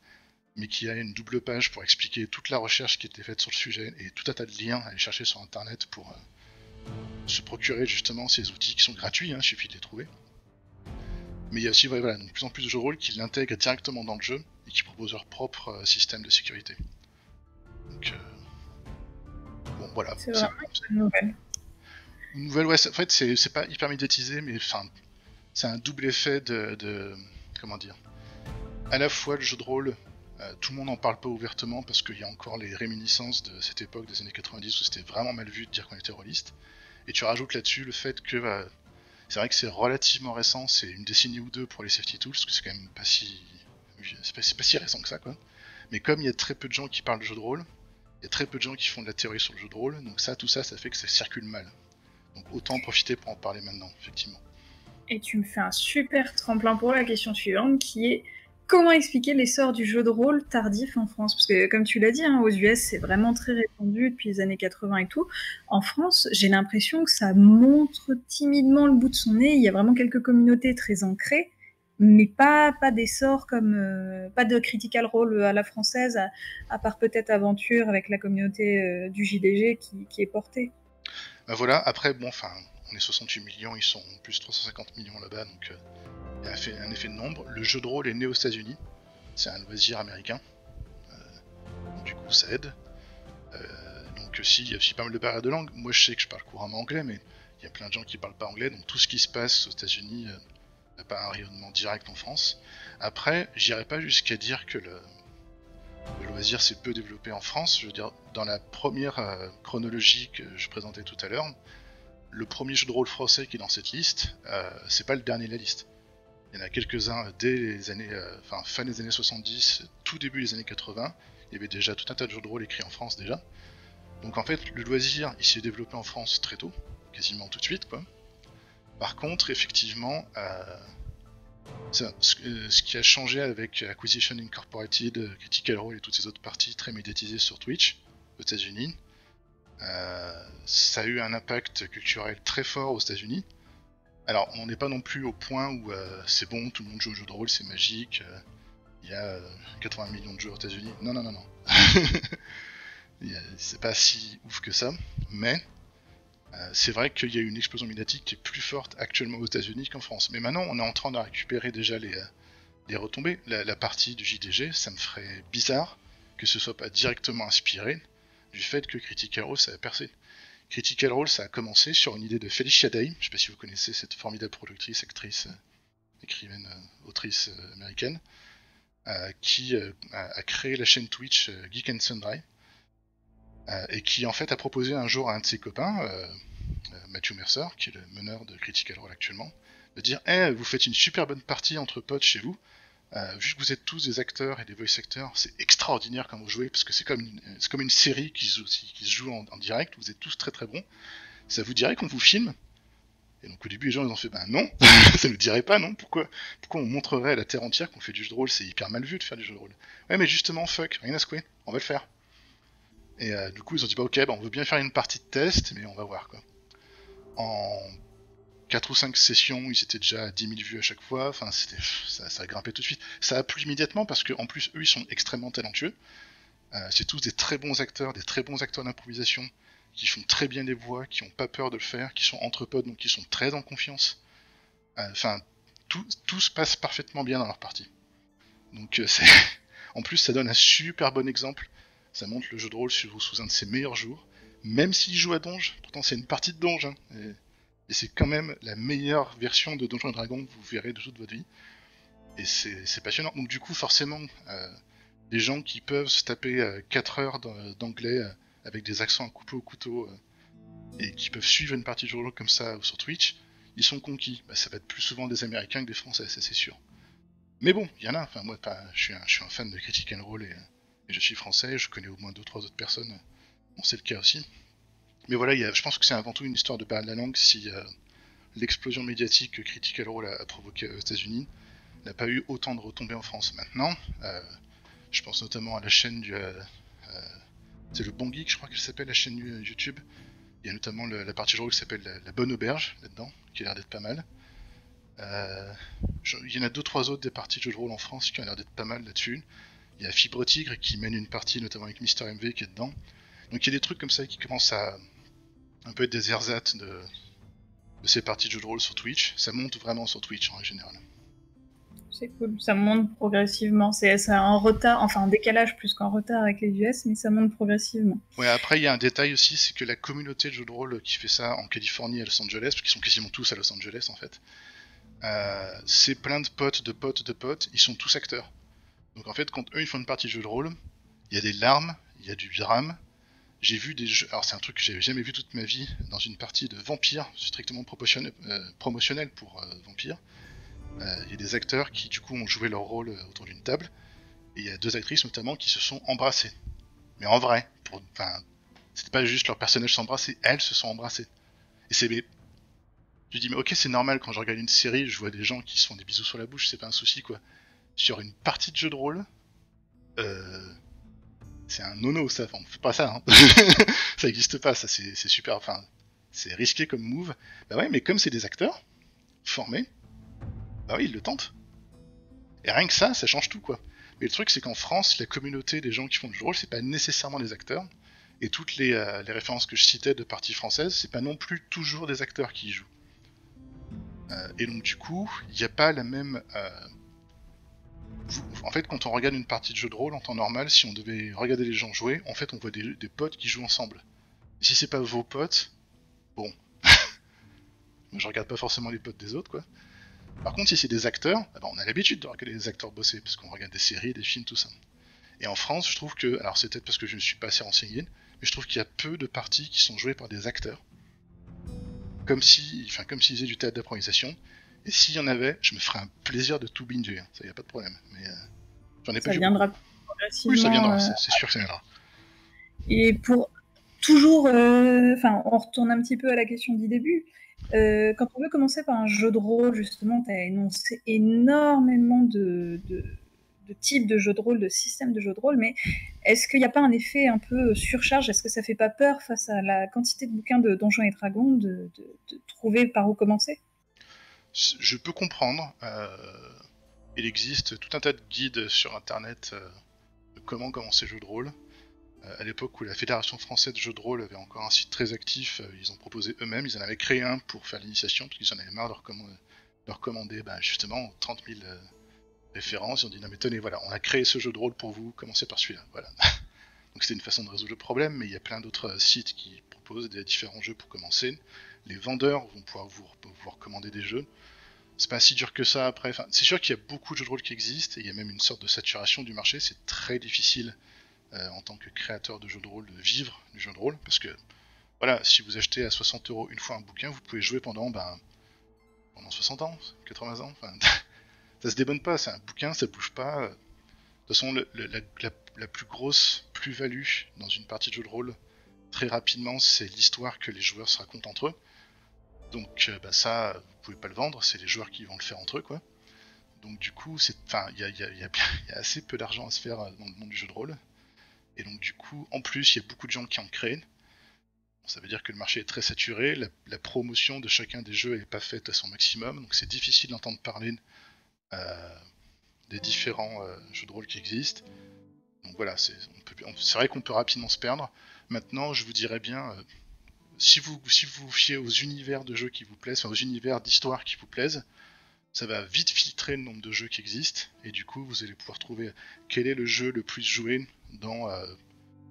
mais qui a une double page pour expliquer toute la recherche qui était faite sur le sujet, et tout un tas de liens à aller chercher sur internet pour se procurer justement ces outils qui sont gratuits, il suffit de les trouver. Mais il y a aussi voilà, donc de plus en plus de jeux de rôle qui l'intègrent directement dans le jeu et qui proposent leur propre système de sécurité. Donc, bon, voilà. C'est vraiment une nouvelle. Une nouvelle, ouais, en fait, c'est pas hyper médiatisé, mais enfin, c'est un double effet de. Comment dire. À la fois, le jeu de rôle, tout le monde n'en parle pas ouvertement parce qu'il y a encore les réminiscences de cette époque des années 90 où c'était vraiment mal vu de dire qu'on était rôliste. Et tu rajoutes là-dessus le fait que. C'est vrai que c'est relativement récent, c'est une décennie ou deux pour les safety tools, parce que c'est quand même pas si. C'est pas si récent que ça, quoi. Mais comme il y a très peu de gens qui parlent de jeu de rôle, il y a très peu de gens qui font de la théorie sur le jeu de rôle, donc tout ça fait que ça circule mal. Donc autant en profiter pour en parler maintenant, effectivement. Et tu me fais un super tremplin pour la question suivante, qui est comment expliquer l'essor du jeu de rôle tardif en France? Parce que comme tu l'as dit, aux US c'est vraiment très répandu depuis les années 80 et tout. En France, j'ai l'impression que ça montre timidement le bout de son nez. Il y a vraiment quelques communautés très ancrées, mais pas d'essor comme pas de critical role à la française, à part peut-être Aventure avec la communauté du JDG qui est portée. Bah voilà, après bon, enfin, on est 68 millions, ils sont plus 350 millions là-bas, donc il y a un effet de nombre. Le jeu de rôle est né aux États-Unis, c'est un loisir américain, donc du coup ça aide. Donc si, il y a aussi pas mal de barrières de langue. Moi je sais que je parle couramment anglais, mais il y a plein de gens qui parlent pas anglais, donc tout ce qui se passe aux États-Unis n'a pas un rayonnement direct en France. Après, j'irai pas jusqu'à dire que le loisir s'est peu développé en France. Je veux dire, dans la première chronologie que je présentais tout à l'heure, le premier jeu de rôle français qui est dans cette liste, c'est pas le dernier de la liste. Il y en a quelques-uns dès les années, fin des années 70, tout début des années 80. Il y avait déjà tout un tas de jeux de rôle écrits en France déjà. Donc en fait, le loisir, il s'est développé en France très tôt, quasiment tout de suite, quoi. Par contre, effectivement, ce qui a changé avec Acquisition Incorporated, Critical Role et toutes ces autres parties très médiatisées sur Twitch, aux États-Unis, ça a eu un impact culturel très fort aux États-Unis. Alors, on n'est pas non plus au point où c'est bon, tout le monde joue au jeu de rôle, c'est magique, il y a 80 millions de jeux aux États-Unis. Non. C'est pas si ouf que ça, mais c'est vrai qu'il y a eu une explosion médiatique qui est plus forte actuellement aux États-Unis qu'en France. Mais maintenant, on est en train de récupérer déjà les retombées. La partie du JDG, ça me ferait bizarre que ce soit pas directement inspiré du fait que Critical Role ça a percé. Critical Role ça a commencé sur une idée de Felicia Day, je sais pas si vous connaissez cette formidable productrice, actrice, écrivaine, autrice américaine, qui a créé la chaîne Twitch Geek and Sundry, et qui en fait a proposé un jour à un de ses copains, Matthew Mercer, qui est le meneur de Critical Role actuellement, de dire hey, vous faites une super bonne partie entre potes chez vous, vu que vous êtes tous des acteurs et des voice actors, c'est extraordinaire quand vous jouez, parce que c'est comme une série qui se joue en direct, vous êtes tous très très bons, ça vous dirait qu'on vous filme? Et donc au début les gens ils ont fait ben non, ça nous dirait pas non, pourquoi on montrerait à la terre entière qu'on fait du jeu de rôle, c'est hyper mal vu de faire du jeu de rôle. Ouais mais justement fuck, rien à secouer, on va le faire. Et du coup ils ont dit bah ok, bah, on veut bien faire une partie de test, mais on va voir quoi. En 4 ou 5 sessions, ils étaient déjà à 10 000 vues à chaque fois, enfin ça a grimpé tout de suite. Ça a plu immédiatement parce qu'en plus eux ils sont extrêmement talentueux. C'est tous des très bons acteurs d'improvisation, qui font très bien les voix, qui ont pas peur de le faire, qui sont entre potes, donc qui sont très en confiance. Enfin, tout se passe parfaitement bien dans leur partie. Donc en plus ça donne un super bon exemple, ça montre le jeu de rôle sous un de ses meilleurs jours, même s'il joue à Donge, pourtant c'est une partie de Donge, hein, et c'est quand même la meilleure version de Donjons & Dragons que vous verrez de toute votre vie. Et c'est passionnant. Donc du coup, forcément, des gens qui peuvent se taper 4 heures d'anglais avec des accents à couper au couteau et qui peuvent suivre une partie de jeu de rôle comme ça sur Twitch, ils sont conquis. Bah, ça va être plus souvent des Américains que des Français, ça c'est sûr. Mais bon, il y en a. Enfin, moi, je suis un fan de Critical Role et je suis français. Je connais au moins 2-3 autres personnes. Bon, c'est le cas aussi. Mais voilà, je pense que c'est avant tout une histoire de barrière de la langue. Si l'explosion médiatique que Critical Role a provoqué aux États-Unis n'a pas eu autant de retombées en France. Maintenant, je pense notamment à la chaîne du... c'est le Bon Geek, je crois qu'elle s'appelle, la chaîne YouTube. Il y a notamment la partie jeu de rôle qui s'appelle la Bonne Auberge, là-dedans, qui a l'air d'être pas mal. Il y en a 2-3 autres des parties de jeux de rôle en France qui ont l'air d'être pas mal là-dessus. Il y a Fibre Tigre qui mène une partie, notamment avec Mister MV qui est dedans. Donc il y a des trucs comme ça qui commencent à un peu être des ersatz de ces parties de jeux de rôle sur Twitch. Ça monte vraiment sur Twitch en général. C'est cool, ça monte progressivement. C'est un retard, enfin un décalage plus qu'un retard avec les US, mais ça monte progressivement. Ouais, après il y a un détail aussi, c'est que la communauté de jeux de rôle qui fait ça en Californie et à Los Angeles, parce qu'ils sont quasiment tous à Los Angeles en fait, c'est plein de potes, ils sont tous acteurs. Donc en fait, quand eux ils font une partie de jeu de rôle, il y a des larmes, il y a du drame. J'ai vu des jeux, alors c'est un truc que j'avais jamais vu toute ma vie, dans une partie de Vampire, strictement promotionnel pour Vampire. Il y a des acteurs qui du coup ont joué leur rôle autour d'une table, et il y a 2 actrices notamment qui se sont embrassées. Mais en vrai, c'était pas juste leur personnage s'embrasser, elles se sont embrassées. Et c'est... Je dis mais ok, c'est normal, quand je regarde une série, je vois des gens qui se font des bisous sur la bouche, c'est pas un souci quoi. Sur une partie de jeu de rôle, c'est un nono ça, on fait pas ça, hein. Ça existe pas, ça c'est super, enfin, c'est risqué comme move. Bah ouais, mais comme c'est des acteurs formés, bah oui, ils le tentent. Et rien que ça change tout quoi. Mais le truc c'est qu'en France, la communauté des gens qui font du jeu de rôle, c'est pas nécessairement des acteurs. Et toutes les références que je citais de parties françaises, c'est pas non plus toujours des acteurs qui y jouent. Et donc du coup, il n'y a pas la même... En fait, quand on regarde une partie de jeu de rôle en temps normal, si on devait regarder les gens jouer, en fait on voit des potes qui jouent ensemble. Et si c'est pas vos potes, bon... je regarde pas forcément les potes des autres, quoi. Par contre, si c'est des acteurs, on a l'habitude de regarder les acteurs bosser, parce qu'on regarde des séries, des films, tout ça. Et en France, je trouve que... Alors c'est peut-être parce que je ne suis pas assez renseigné, mais je trouve qu'il y a peu de parties qui sont jouées par des acteurs. Comme s'ils faisaient du théâtre d'improvisation. Et s'il y en avait, je me ferais un plaisir de tout binger, ça y a pas de problème. Mais j'en ai pas vu. Ça viendra progressivement. Oui, ça viendra, c'est sûr que ça viendra. Et pour toujours, on retourne un petit peu à la question du début. Quand on veut commencer par un jeu de rôle, justement, tu as énoncé énormément de types de jeux de rôle, de systèmes de jeux de rôle, mais est-ce qu'il n'y a pas un effet un peu surcharge? Est-ce que ça fait pas peur face à la quantité de bouquins de Donjons et Dragons de trouver par où commencer? Je peux comprendre. Il existe tout un tas de guides sur internet de comment commencer le jeu de rôle. À l'époque où la Fédération française de jeux de rôle avait encore un site très actif, ils ont proposé eux-mêmes, ils en avaient créé un pour faire l'initiation, parce qu'ils en avaient marre de recommander justement 30 000 références. Ils ont dit non mais tenez, voilà, on a créé ce jeu de rôle pour vous, commencez par celui-là. Voilà. Donc c'était une façon de résoudre le problème, mais il y a plein d'autres sites qui proposent des différents jeux pour commencer. Les vendeurs vont pouvoir vous recommander des jeux. C'est pas si dur que ça après. Enfin, c'est sûr qu'il y a beaucoup de jeux de rôle qui existent, et il y a même une sorte de saturation du marché. C'est très difficile en tant que créateur de jeux de rôle de vivre du jeu de rôle, parce que voilà, si vous achetez à 60€ une fois un bouquin, vous pouvez jouer pendant 60 ans, 80 ans. Enfin, ça se débonne pas, c'est un bouquin, ça bouge pas. De toute façon, la plus grosse plus-value dans une partie de jeu de rôle, très rapidement, c'est l'histoire que les joueurs se racontent entre eux. Donc ça, vous pouvez pas le vendre, c'est les joueurs qui vont le faire entre eux, quoi. Donc du coup, il y a assez peu d'argent à se faire dans le monde du jeu de rôle. Et donc du coup, en plus, il y a beaucoup de gens qui en créent. Ça veut dire que le marché est très saturé, la promotion de chacun des jeux n'est pas faite à son maximum, donc c'est difficile d'entendre parler des différents jeux de rôle qui existent. Donc voilà, c'est vrai qu'on peut rapidement se perdre. Maintenant, je vous dirais bien, si vous vous fiez aux univers de jeux qui vous plaisent, aux univers d'histoire qui vous plaisent, ça va vite filtrer le nombre de jeux qui existent, et du coup vous allez pouvoir trouver quel est le jeu le plus joué dans,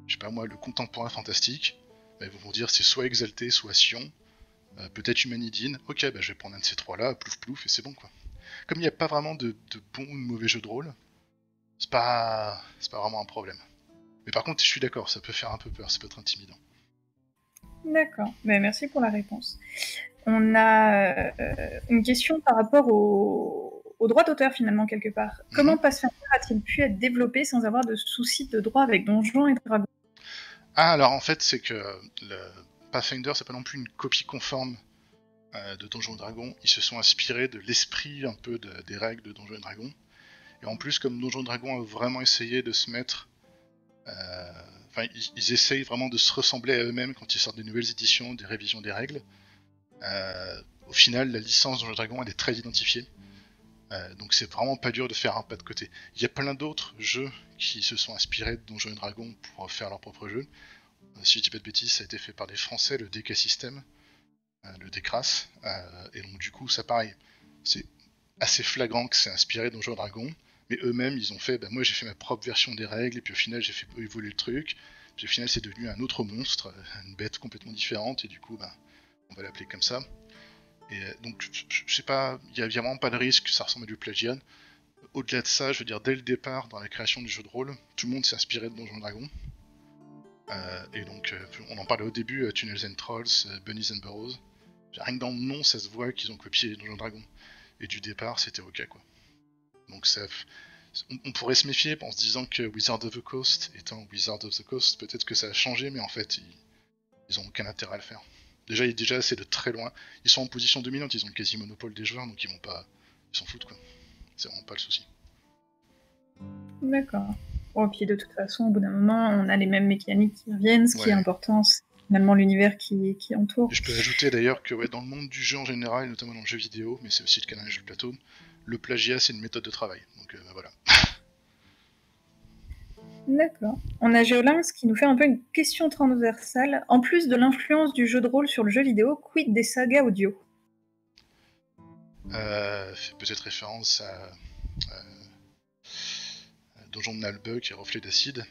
je sais pas moi, le contemporain fantastique. Ils vont vous dire c'est soit Exalté, soit Sion, peut-être Humanidine. Ok, je vais prendre un de ces trois-là, plouf plouf, et c'est bon quoi. Comme il n'y a pas vraiment de bons ou de mauvais jeux de rôle, c'est pas vraiment un problème. Mais par contre, je suis d'accord, ça peut faire un peu peur, ça peut être intimidant. D'accord, merci pour la réponse. On a une question par rapport au droit d'auteur finalement quelque part. Comment Pathfinder a-t-il pu être développé sans avoir de soucis de droit avec Donjons et Dragons? Ah, alors en fait, c'est que le Pathfinder, c'est pas non plus une copie conforme de Donjons et Dragons, ils se sont inspirés de l'esprit un peu des règles de Donjons et Dragons. Et en plus, comme Donjons et Dragons a vraiment essayé de se mettre... ils essayent vraiment de se ressembler à eux-mêmes quand ils sortent des nouvelles éditions, des révisions des règles. Au final, la licence Donjons et Dragons, elle est très identifiée. Donc c'est vraiment pas dur de faire un pas de côté. Il y a plein d'autres jeux qui se sont inspirés de Donjons et Dragons pour faire leur propre jeu. Si je dis pas de bêtises, ça a été fait par des Français, le DK System, le Decras, et donc du coup, ça pareil. C'est assez flagrant que c'est inspiré de Donjons et Dragons, mais eux-mêmes, ils ont fait, moi j'ai fait ma propre version des règles, et puis au final, j'ai fait évoluer le truc, puis au final, c'est devenu un autre monstre, une bête complètement différente, et du coup, on va l'appeler comme ça. Et donc, je sais pas, il y a vraiment pas de risque que ça ressemble à du plagiat. Au-delà de ça, je veux dire, dès le départ, dans la création du jeu de rôle, tout le monde s'est inspiré de Donjons et Dragons. Et donc, on en parlait au début, Tunnels and Trolls, Bunnies and Burrows. Rien que dans le nom, ça se voit qu'ils ont copié Donjons et Dragons. Et du départ, c'était ok, quoi. Donc, on pourrait se méfier en se disant que Wizard of the Coast étant Wizard of the Coast, peut-être que ça a changé, mais en fait, ils ont aucun intérêt à le faire. Déjà, c'est de très loin. Ils sont en position dominante, ils ont le quasi-monopole des joueurs, donc ils s'en foutent, quoi. C'est vraiment pas le souci. D'accord. Oh, puis de toute façon, au bout d'un moment, on a les mêmes mécaniques qui reviennent. Ce qui est important, c'est finalement l'univers qui entoure. Et je peux ajouter d'ailleurs que dans le monde du jeu en général, notamment dans le jeu vidéo, mais c'est aussi le cas dans les jeux de plateau, le plagiat c'est une méthode de travail. Donc voilà. D'accord. On a Géolins qui nous fait un peu une question transversale. En plus de l'influence du jeu de rôle sur le jeu vidéo, quid des sagas audio? Fait peut-être référence à Donjon de Nalbuck et Reflet d'Acide.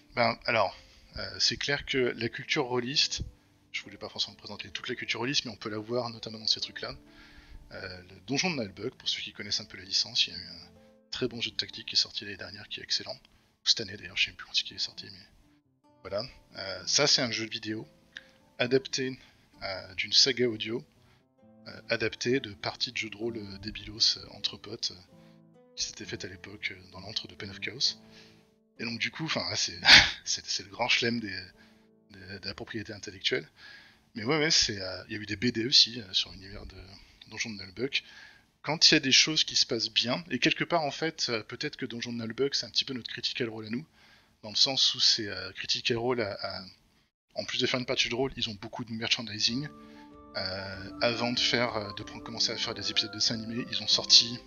C'est clair que la culture rôliste, je voulais pas forcément présenter toute la culture rôliste, mais on peut la voir notamment dans ces trucs-là. Le Donjon de Nalbuck, pour ceux qui connaissent un peu la licence, il y a eu un très bon jeu de tactique qui est sorti l'année dernière, qui est excellent. Cette année d'ailleurs, je sais plus quand il est sorti, mais voilà. Ça c'est un jeu de vidéo adapté d'une saga audio, adapté de parties de jeux de rôle débilos entre potes qui s'était faite à l'époque dans l'antre de Pen of Chaos. Et donc du coup, c'est le grand chelem de la propriété intellectuelle. Mais il y a eu des BD aussi sur l'univers de Donjon de Nullbuck. Quand il y a des choses qui se passent bien, et quelque part en fait, peut-être que Donjon de Nullbuck c'est un petit peu notre critical role à nous, dans le sens où c'est critical role en plus de faire une partie de rôle, ils ont beaucoup de merchandising. Avant de commencer à faire des épisodes de dessins animés, ils ont sorti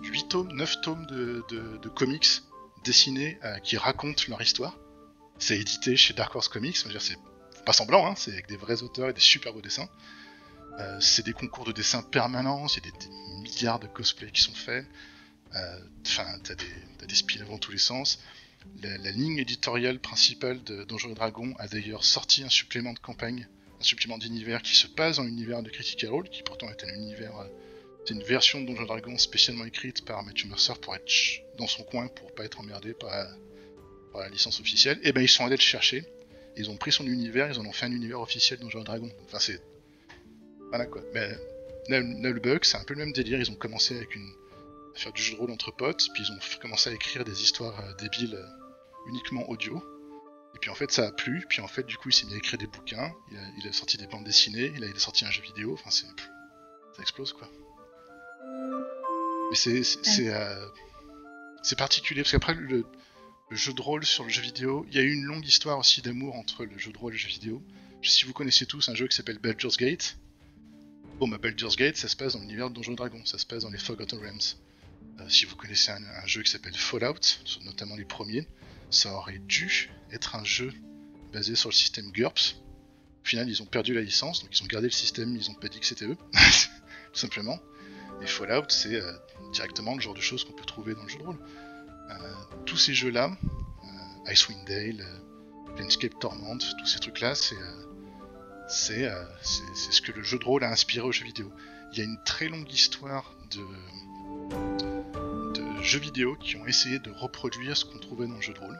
8 tomes, 9 tomes de comics dessinés qui racontent leur histoire. C'est édité chez Dark Horse Comics, c'est pas semblant, hein, c'est avec des vrais auteurs et des super beaux dessins. C'est des concours de dessin permanents, il y a des milliards de cosplays qui sont faits. T'as des spin-offs dans tous les sens. La ligne éditoriale principale de Donjons et Dragons a d'ailleurs sorti un supplément de campagne, un supplément d'univers qui se passe dans l'univers de Critical Role, qui pourtant est un univers... c'est une version de Donjons et Dragons spécialement écrite par Matthew Mercer pour être dans son coin, pour pas être emmerdé par la licence officielle. Et ils sont allés le chercher, ils ont pris son univers, ils en ont fait un univers officiel de Donjons et Dragons. Enfin c'est... Voilà quoi. Mais Nullbuck, c'est un peu le même délire, ils ont commencé à faire du jeu de rôle entre potes, puis ils ont commencé à écrire des histoires débiles uniquement audio. Et puis en fait ça a plu, puis en fait du coup il s'est mis à écrire des bouquins, il a sorti des bandes dessinées, il a sorti un jeu vidéo, enfin ça explose quoi. Mais c'est particulier, parce qu'après le jeu de rôle sur le jeu vidéo, il y a eu une longue histoire aussi d'amour entre le jeu de rôle et le jeu vidéo. Si vous connaissez tous un jeu qui s'appelle Baldur's Gate, Baldur's Gate ça se passe dans l'univers de Donjons et Dragons, ça se passe dans les Forgotten Realms. Si vous connaissez un jeu qui s'appelle Fallout, notamment les premiers, ça aurait dû être un jeu basé sur le système GURPS. Au final, ils ont perdu la licence, donc ils ont gardé le système, ils ont pas dit que c'était eux, tout simplement. Et Fallout, c'est directement le genre de choses qu'on peut trouver dans le jeu de rôle. Tous ces jeux-là, Icewind Dale, Planescape Torment, tous ces trucs-là, c'est ce que le jeu de rôle a inspiré aux jeux vidéo. Il y a une très longue histoire de jeux vidéo qui ont essayé de reproduire ce qu'on trouvait dans le jeu de rôle.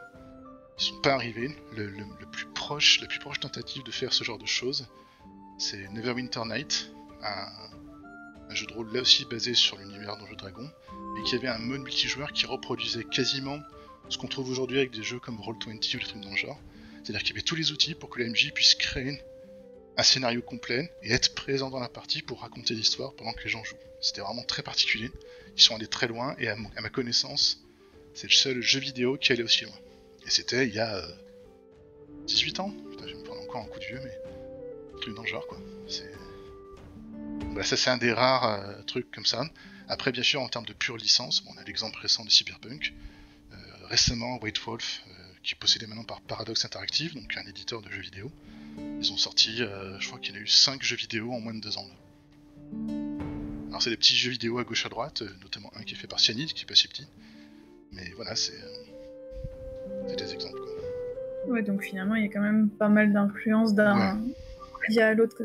Ils sont pas arrivés. La plus proche tentative de faire ce genre de choses, c'est Neverwinter Night, un jeu de rôle là aussi basé sur l'univers Donjons et Dragons, et qui avait un mode multijoueur qui reproduisait quasiment ce qu'on trouve aujourd'hui avec des jeux comme Roll20 ou des trucs dans le genre. C'est-à-dire qu'il y avait tous les outils pour que la MJ puisse créer un scénario complet et être présent dans la partie pour raconter l'histoire pendant que les gens jouent. C'était vraiment très particulier. Ils sont allés très loin et à ma connaissance, c'est le seul jeu vidéo qui allait aussi loin. Et c'était il y a 18 ans. Putain, je vais me prendre encore un coup de vieux, mais un truc dans le genre quoi. Ça c'est un des rares trucs comme ça. Après bien sûr en termes de pure licence, on a l'exemple récent de Cyberpunk. Récemment White Wolf, qui est possédé maintenant par Paradox Interactive, donc un éditeur de jeux vidéo. Ils ont sorti, je crois qu'il y en a eu 5 jeux vidéo en moins de 2 ans. Là. Alors c'est des petits jeux vidéo à gauche à droite, notamment un qui est fait par Cyanide, qui est pas si petit. Mais voilà, c'est des exemples quoi. Ouais, donc finalement il y a quand même pas mal d'influence d'un média à l'autre.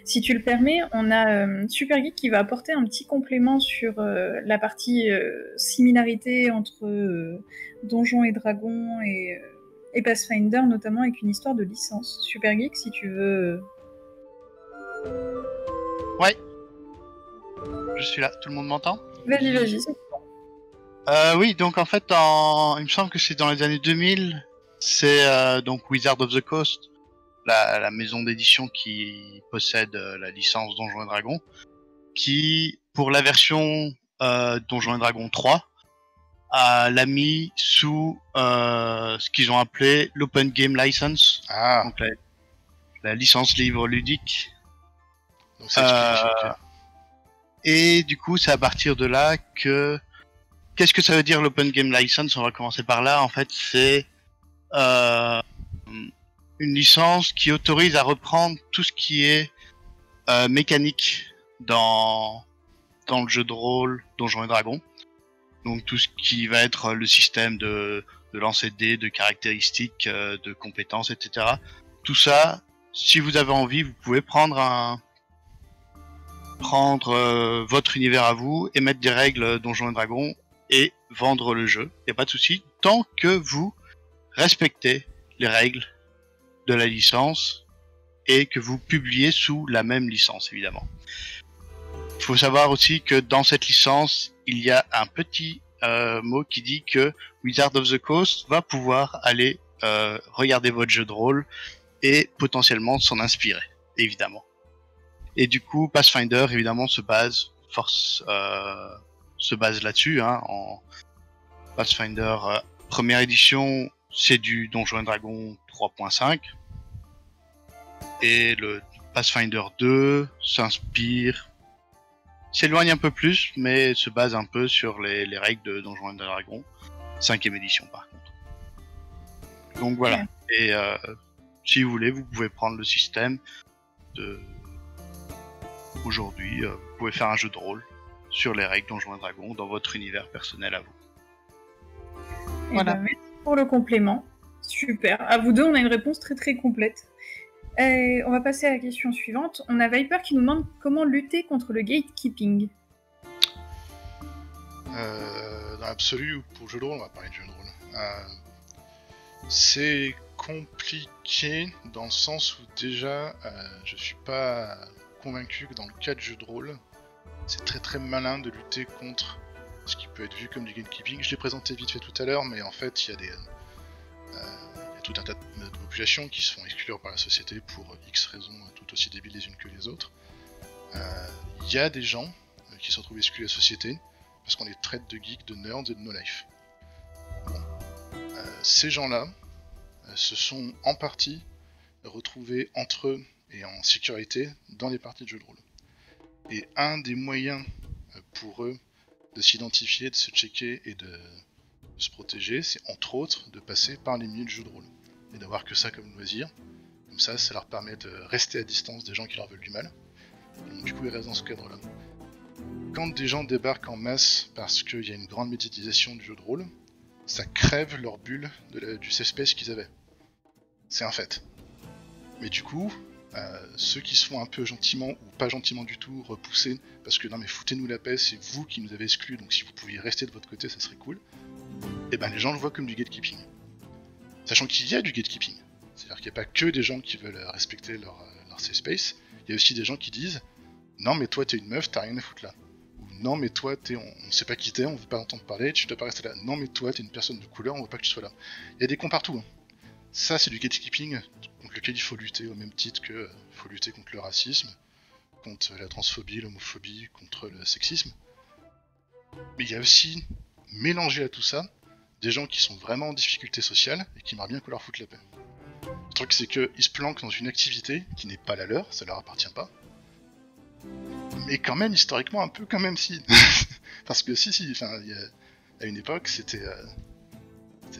Si tu le permets, on a Super Geek qui va apporter un petit complément sur la partie similarité entre Donjons et Dragons et Pathfinder, notamment avec une histoire de licence. Super Geek, si tu veux... Ouais. Je suis là, tout le monde m'entend ? Vas-y. Oui, donc en fait, il me semble que c'est dans les années 2000, c'est donc Wizard of the Coast, la maison d'édition qui possède la licence Donjons et Dragons, qui, pour la version Donjons et Dragons 3, l'a mis sous ce qu'ils ont appelé l'Open Game License, donc la licence libre ludique. Donc ça explique. Et du coup, c'est à partir de là que... Qu'est-ce que ça veut dire l'Open Game License ? On va commencer par là. En fait, c'est une licence qui autorise à reprendre tout ce qui est mécanique dans le jeu de rôle Donjons et Dragons. Donc tout ce qui va être le système de lancer de dés, de caractéristiques, de compétences, etc. Tout ça, si vous avez envie, vous pouvez prendre votre univers à vous et mettre des règles Donjons et Dragons et vendre le jeu. Y a pas de souci, tant que vous respectez les règles de la licence et que vous publiez sous la même licence, évidemment. Il faut savoir aussi que dans cette licence, il y a un petit mot qui dit que Wizard of the Coast va pouvoir aller regarder votre jeu de rôle et potentiellement s'en inspirer, évidemment. Et du coup, Pathfinder, évidemment, se base là-dessus. En Pathfinder première édition, c'est du Donjons et Dragons 3.5. Et le Pathfinder 2 s'éloigne un peu plus, mais se base un peu sur les règles de Donjons et Dragons. 5e édition, par contre. Donc voilà. Et si vous voulez, vous pouvez prendre le système aujourd'hui. Vous pouvez faire un jeu de rôle sur les règles Donjons et Dragons dans votre univers personnel à vous. Voilà. Merci pour le complément. Super. À vous deux, on a une réponse très très complète. On va passer à la question suivante. On a Viper qui nous demande comment lutter contre le gatekeeping. Dans l'absolu ou pour jeu de rôle, on va parler de jeu de rôle. C'est compliqué dans le sens où déjà, je suis pas convaincu que dans le cas de jeu de rôle, c'est très très malin de lutter contre ce qui peut être vu comme du gatekeeping. Je l'ai présenté vite fait tout à l'heure, mais en fait, il y a tout un tas de populations qui se font exclure par la société pour X raisons tout aussi débiles les unes que les autres. Il y a des gens qui se retrouvent exclus de la société parce qu'on les traite de geeks, de nerds et de no-life. Bon. Ces gens-là se sont en partie retrouvés entre eux et en sécurité dans les parties de jeux de rôle. Et un des moyens pour eux de s'identifier, de se checker et de se protéger, c'est entre autres de passer par les milieux de jeux de rôle et d'avoir que ça comme loisir. Comme ça leur permet de rester à distance des gens qui leur veulent du mal. Et donc, du coup, ils restent dans ce cadre-là. Quand des gens débarquent en masse parce qu'il y a une grande médiatisation du jeu de rôle, ça crève leur bulle du safe space qu'ils avaient. C'est un fait. Mais du coup, ceux qui se font un peu gentiment ou pas gentiment du tout repousser parce que non mais foutez-nous la paix, c'est vous qui nous avez exclus, donc si vous pouviez rester de votre côté ça serait cool, et ben les gens le voient comme du gatekeeping. Sachant qu'il y a du gatekeeping, c'est-à-dire qu'il n'y a pas que des gens qui veulent respecter leur safe space, il y a aussi des gens qui disent non mais toi t'es une meuf, t'as rien à foutre là, ou non mais toi on sait pas qui t'es, on veut pas entendre parler, tu dois pas rester là, non mais toi t'es une personne de couleur, on veut pas que tu sois là. Il y a des cons partout, hein. Ça, c'est du gatekeeping contre lequel il faut lutter, au même titre que faut lutter contre le racisme, contre la transphobie, l'homophobie, contre le sexisme. Mais il y a aussi, mélangé à tout ça, des gens qui sont vraiment en difficulté sociale et qui aimeraient bien qu'on leur foute la paix. Le truc, c'est qu'ils se planquent dans une activité qui n'est pas la leur, ça leur appartient pas. Mais quand même, historiquement, un peu quand même si. Parce que à une époque, c'était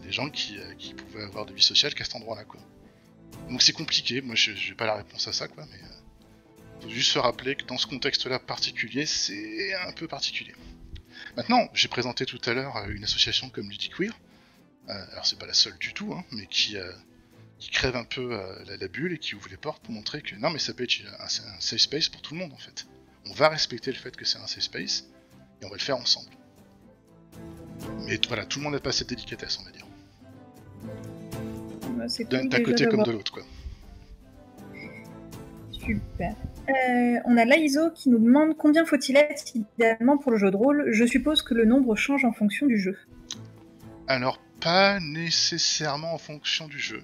des gens qui pouvaient avoir de vie sociale qu'à cet endroit-là, quoi. Donc c'est compliqué, moi j'ai pas la réponse à ça, quoi, mais faut juste se rappeler que dans ce contexte-là particulier, c'est un peu particulier. Maintenant, j'ai présenté tout à l'heure une association comme Ludiqueer, alors c'est pas la seule du tout, hein, mais qui crève un peu la bulle et qui ouvre les portes pour montrer que non, mais ça peut être un safe space pour tout le monde, en fait. On va respecter le fait que c'est un safe space, et on va le faire ensemble. Mais voilà, tout le monde n'a pas cette délicatesse, on va dire. Bah, c'est D'un cool côté déjà comme d'avoir- de l'autre, quoi. Super. On a Laizo qui nous demande combien faut-il être idéalement pour le jeu de rôle. Je suppose que le nombre change en fonction du jeu. Alors, pas nécessairement en fonction du jeu.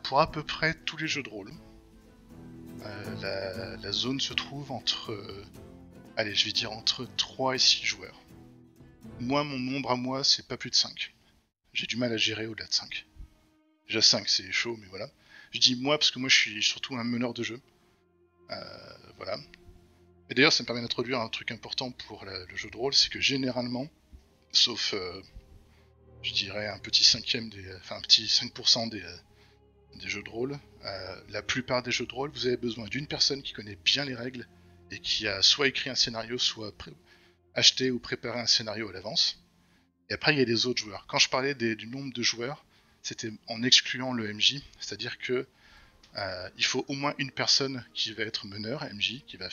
Pour à peu près tous les jeux de rôle. La zone se trouve entre, allez, je vais dire entre 3 et 6 joueurs. Moi, mon nombre à moi, c'est pas plus de 5. J'ai du mal à gérer au-delà de 5. Déjà 5, c'est chaud, mais voilà. Je dis moi parce que moi, je suis surtout un meneur de jeu. Voilà. Et d'ailleurs, ça me permet d'introduire un truc important pour le jeu de rôle, c'est que généralement, sauf, je dirais, un petit 5% des jeux de rôle, la plupart des jeux de rôle, vous avez besoin d'une personne qui connaît bien les règles et qui a soit écrit un scénario, soit acheté ou préparé un scénario à l'avance. Et après, il y a les autres joueurs. Quand je parlais du nombre de joueurs, c'était en excluant le MJ, c'est-à-dire que il faut au moins une personne qui va être meneur, MJ, qui va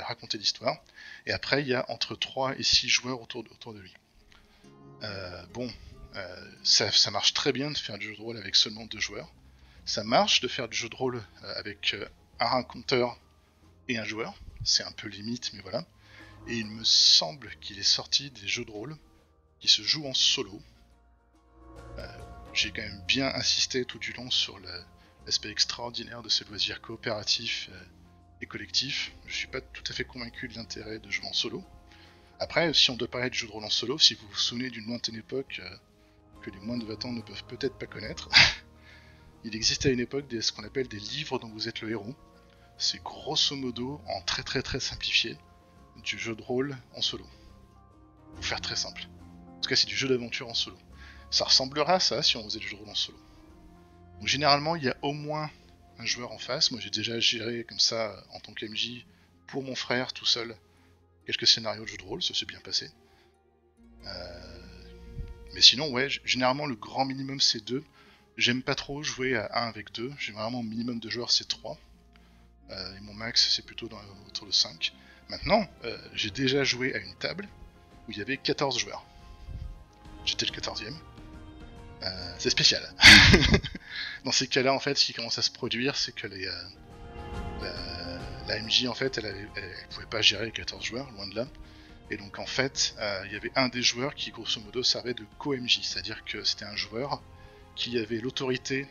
raconter l'histoire. Et après, il y a entre 3 et 6 joueurs autour de lui. Ça marche très bien de faire du jeu de rôle avec seulement 2 joueurs. Ça marche de faire du jeu de rôle avec un raconteur et un joueur. C'est un peu limite, mais voilà. Et il me semble qu'il est sorti des jeux de rôle qui se jouent en solo. J'ai quand même bien insisté tout du long sur l'aspect extraordinaire de ce loisir coopératif et collectif. Je suis pas tout à fait convaincu de l'intérêt de jouer en solo. Après, si on doit parler de jeu de rôle en solo, si vous vous souvenez d'une lointaine époque que les moins de 20 ans ne peuvent peut-être pas connaître, il existait à une époque ce qu'on appelle des livres dont vous êtes le héros. C'est grosso modo, en très très très simplifié, du jeu de rôle en solo. Pour faire très simple. En tout cas, c'est du jeu d'aventure en solo. Ça ressemblera à ça si on faisait du jeu de rôle en solo. Donc généralement, il y a au moins un joueur en face. Moi, j'ai déjà géré comme ça, en tant qu'MJ, pour mon frère, tout seul, quelques scénarios de jeu de rôle, ça s'est bien passé. Mais sinon, ouais, généralement, le grand minimum, c'est 2. J'aime pas trop jouer à 1 avec 2. Généralement, mon minimum de joueurs, c'est 3. Et mon max, c'est plutôt autour de 5. Maintenant, j'ai déjà joué à une table où il y avait 14 joueurs. J'étais le 14e. C'est spécial. Dans ces cas-là, en fait, ce qui commence à se produire, c'est que la MJ, en fait, elle pouvait pas gérer 14 joueurs, loin de là. Et donc, en fait, il y avait un des joueurs qui, grosso modo, servait de co-MJ. C'est-à-dire que c'était un joueur qui avait l'autorité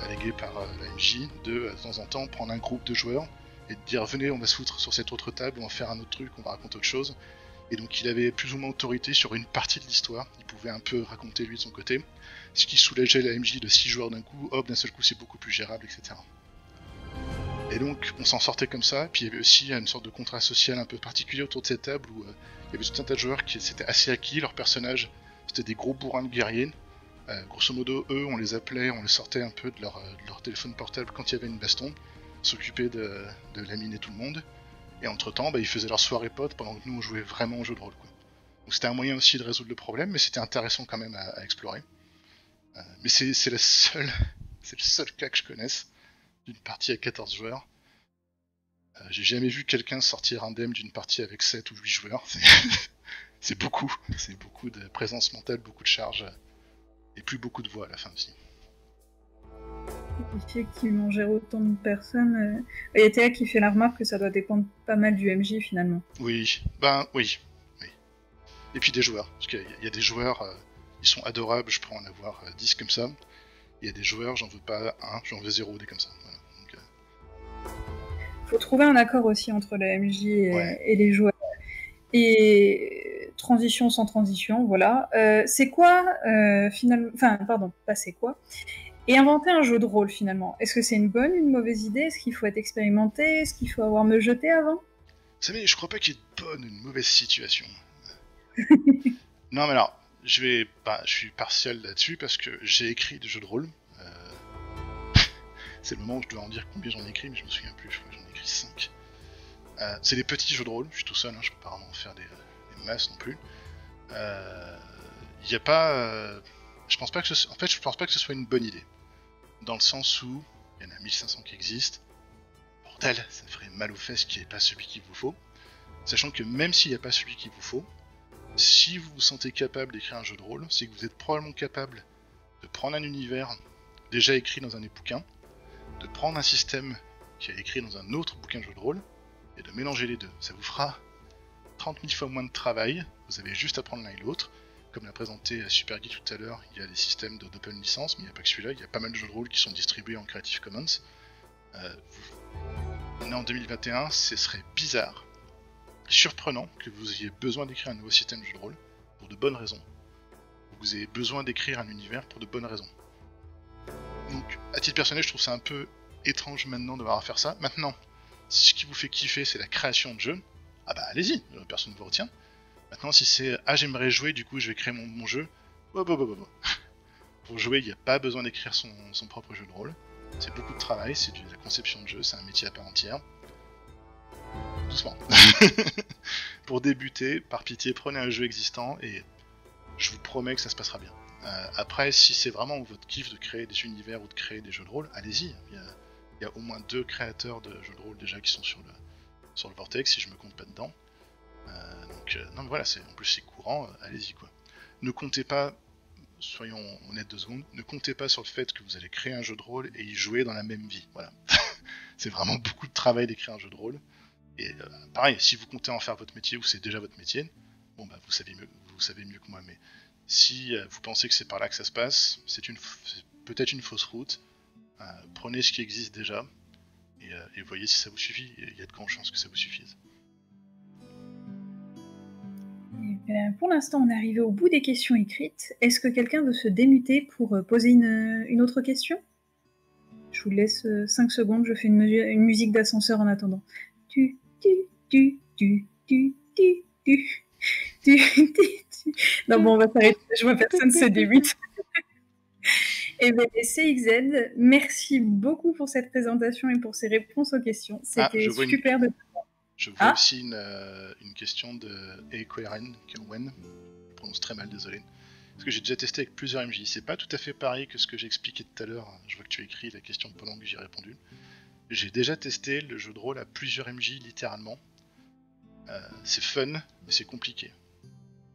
alléguée par la MJ de temps en temps, prendre un groupe de joueurs et de dire « Venez, on va se foutre sur cette autre table, on va faire un autre truc, on va raconter autre chose ». Et donc il avait plus ou moins autorité sur une partie de l'histoire, il pouvait un peu raconter lui de son côté, ce qui soulageait la MJ de 6 joueurs d'un coup, hop, d'un seul coup c'est beaucoup plus gérable, etc. Et donc on s'en sortait comme ça, puis il y avait aussi une sorte de contrat social un peu particulier autour de cette table où il y avait tout un tas de joueurs qui s'étaient assez acquis, leurs personnages c'était des gros bourrins de guerriers. Grosso modo, eux, on les appelait, on les sortait un peu de leur téléphone portable quand il y avait une baston, s'occuper de laminer tout le monde. Et entre temps, ils faisaient leur soirée potes pendant que nous on jouait vraiment au jeu de rôle, quoi. Donc c'était un moyen aussi de résoudre le problème, mais c'était intéressant quand même à explorer. Mais c'est le seul cas que je connaisse d'une partie à 14 joueurs. J'ai jamais vu quelqu'un sortir indemne d'une partie avec 7 ou 8 joueurs. C'est beaucoup de présence mentale, beaucoup de charge, et plus beaucoup de voix à la fin aussi. Effectivement, gérer autant de personnes. Il y a Théa qui fait la remarque que ça doit dépendre pas mal du MJ finalement. Oui. Et puis des joueurs, parce qu'il y a des joueurs Ils sont adorables, je pourrais en avoir 10 comme ça. Il y a des joueurs, j'en veux pas un, j'en veux 0 des comme ça. Voilà. Donc, faut trouver un accord aussi entre la MJ Ouais. et les joueurs. Et transition sans transition, voilà. C'est quoi, finalement... Enfin, pardon, pas c'est quoi. Et inventer un jeu de rôle, finalement. Est-ce que c'est une bonne ou une mauvaise idée? Est-ce qu'il faut être expérimenté? Est-ce qu'il faut avoir me jeté avant? Vous savez, je crois pas qu'il y ait de bonne ou une mauvaise situation. Non, mais alors, je suis partial là-dessus parce que j'ai écrit des jeux de rôle. C'est le moment où je dois en dire combien j'en ai écrit, mais je me souviens plus, je crois que j'en ai écrit 5. C'est des petits jeux de rôle, je suis tout seul, hein, je peux pas vraiment en faire des masses non plus. Il y a pas... je pense pas que en fait, je pense pas que ce soit une bonne idée. Dans le sens où il y en a 1500 qui existent. Bordel, ça ferait mal aux fesses qu'il n'y ait pas celui qu'il vous faut. Sachant que même s'il n'y a pas celui qu'il vous faut, si vous vous sentez capable d'écrire un jeu de rôle, c'est que vous êtes probablement capable de prendre un univers déjà écrit dans un des bouquins, de prendre un système qui est écrit dans un autre bouquin de jeu de rôle, et de mélanger les deux. Ça vous fera 30 000 fois moins de travail, vous avez juste à prendre l'un et l'autre. Comme l'a présenté Super Guy tout à l'heure, il y a des systèmes d'open licence, mais il n'y a pas que celui-là, il y a pas mal de jeux de rôle qui sont distribués en Creative Commons. On est en 2021, ce serait bizarre, surprenant que vous ayez besoin d'écrire un nouveau système de jeu de rôle pour de bonnes raisons. Vous ayez besoin d'écrire un univers pour de bonnes raisons. Donc, à titre personnel, je trouve ça un peu étrange maintenant de devoir à faire ça. Maintenant, si ce qui vous fait kiffer, c'est la création de jeu, ah bah allez-y, personne ne vous retient. Maintenant, si c'est « Ah, j'aimerais jouer, du coup, je vais créer mon jeu », pour jouer, il n'y a pas besoin d'écrire son propre jeu de rôle. C'est beaucoup de travail, c'est de la conception de jeu, c'est un métier à part entière. Doucement. Pour débuter, par pitié, prenez un jeu existant et je vous promets que ça se passera bien. Après, si c'est vraiment votre kiff de créer des univers ou de créer des jeux de rôle, allez-y. Il y a au moins 2 créateurs de jeux de rôle déjà qui sont sur le Vortex, si je me compte pas dedans. Non mais voilà, en plus c'est courant, allez-y quoi. Ne comptez pas, soyons honnêtes 2 secondes, ne comptez pas sur le fait que vous allez créer un jeu de rôle et y jouer dans la même vie, voilà. C'est vraiment beaucoup de travail d'écrire un jeu de rôle. Et pareil, si vous comptez en faire votre métier ou c'est déjà votre métier, bon bah vous savez mieux que moi, mais si vous pensez que c'est par là que ça se passe, c'est peut-être une fausse route. Prenez ce qui existe déjà et voyez si ça vous suffit. Il y a de grandes chances que ça vous suffise. Pour l'instant, on est arrivé au bout des questions écrites. Est-ce que quelqu'un veut se démuter pour poser une autre question? Je vous laisse 5 secondes, je fais une musique d'ascenseur en attendant. Non bon, on va s'arrêter, je vois personne se démute. Et bien, CXZ, merci beaucoup pour cette présentation et pour ces réponses aux questions. C'était super de... Je vois aussi une question de Ekoeren Kerwen, je prononce très mal, désolé. Parce que j'ai déjà testé avec plusieurs MJ. C'est pas tout à fait pareil que ce que j'ai expliqué tout à l'heure. Je vois que tu as écrit la question pendant que j'y ai répondu. J'ai déjà testé le jeu de rôle à plusieurs MJ, littéralement. C'est fun, mais c'est compliqué.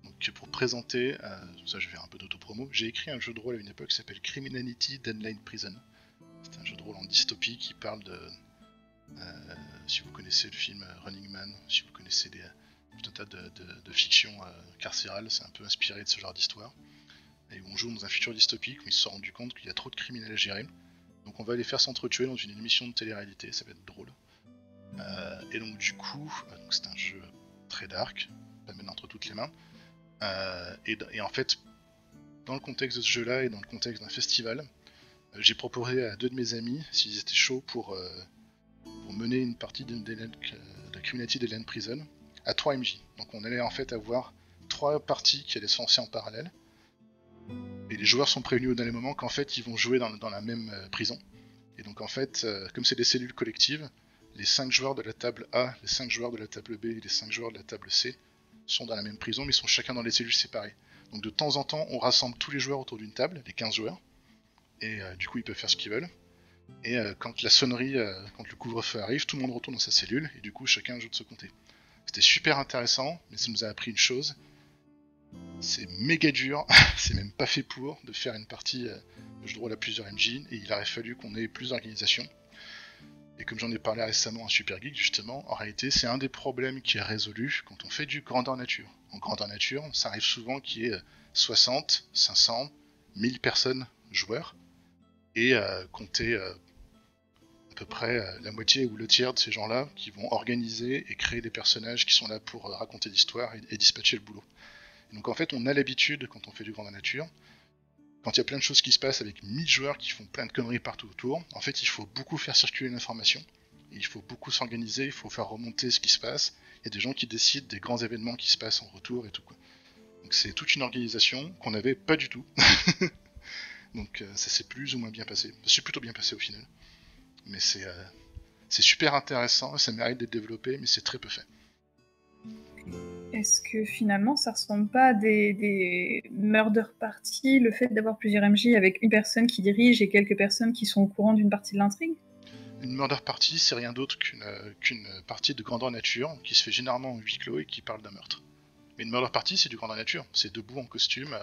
Donc pour présenter, ça je vais faire un peu d'autopromo, j'ai écrit un jeu de rôle à une époque qui s'appelle Criminality Deadline Prison. C'est un jeu de rôle en dystopie qui parle de... si vous connaissez le film Running Man, si vous connaissez tout un tas de fiction carcérale, c'est un peu inspiré de ce genre d'histoire. Et où on joue dans un futur dystopique où ils se sont rendus compte qu'il y a trop de criminels à gérer. Donc on va les faire s'entretuer dans une émission de télé-réalité, ça va être drôle. Et donc du coup, c'est un jeu très dark, pas mettre entre toutes les mains. Et en fait, dans le contexte de ce jeu-là et dans le contexte d'un festival, j'ai proposé à 2 de mes amis s'ils étaient chauds pour mener une partie de la Criminality Deadline Prison à 3 MJ. Donc on allait en fait avoir 3 parties qui allaient se lancer en parallèle. Et les joueurs sont prévenus au dernier moment qu'en fait ils vont jouer dans la même prison. Et donc en fait, comme c'est des cellules collectives, les 5 joueurs de la table A, les 5 joueurs de la table B et les 5 joueurs de la table C sont dans la même prison, mais sont chacun dans des cellules séparées. Donc de temps en temps, on rassemble tous les joueurs autour d'une table, les 15 joueurs, et du coup ils peuvent faire ce qu'ils veulent. Et quand la sonnerie, quand le couvre-feu arrive, tout le monde retourne dans sa cellule, et du coup chacun joue de son côté. C'était super intéressant, mais ça nous a appris une chose, c'est méga dur, c'est même pas fait pour, de faire une partie de jeu de rôle à plusieurs MJ, et il aurait fallu qu'on ait plus d'organisation. Et comme j'en ai parlé récemment à Super Geek, justement, en réalité, c'est un des problèmes qui est résolu quand on fait du grandeur nature. En grandeur nature, ça arrive souvent qu'il y ait 60, 500, 1000 personnes joueurs, et compter à peu près la moitié ou le tiers de ces gens-là qui vont organiser et créer des personnages qui sont là pour raconter l'histoire et dispatcher le boulot. Et donc en fait, on a l'habitude, quand on fait du grandeur nature, quand il y a plein de choses qui se passent avec 1000 joueurs qui font plein de conneries partout autour, en fait, il faut beaucoup faire circuler l'information. Il faut beaucoup s'organiser, il faut faire remonter ce qui se passe. Il y a des gens qui décident des grands événements qui se passent en retour et tout, quoi. Donc c'est toute une organisation qu'on n'avait pas du tout. Donc ça s'est plus ou moins bien passé. Ça s'est plutôt bien passé au final. Mais c'est super intéressant, ça mérite d'être développé, mais c'est très peu fait. Est-ce que finalement ça ressemble pas à des murder parties, le fait d'avoir plusieurs MJ avec une personne qui dirige et quelques personnes qui sont au courant d'une partie de l'intrigue? Une murder party, c'est rien d'autre qu'une partie de grandeur nature qui se fait généralement en huis clos et qui parle d'un meurtre. Mais une murder party, c'est du grandeur nature. C'est debout en costume,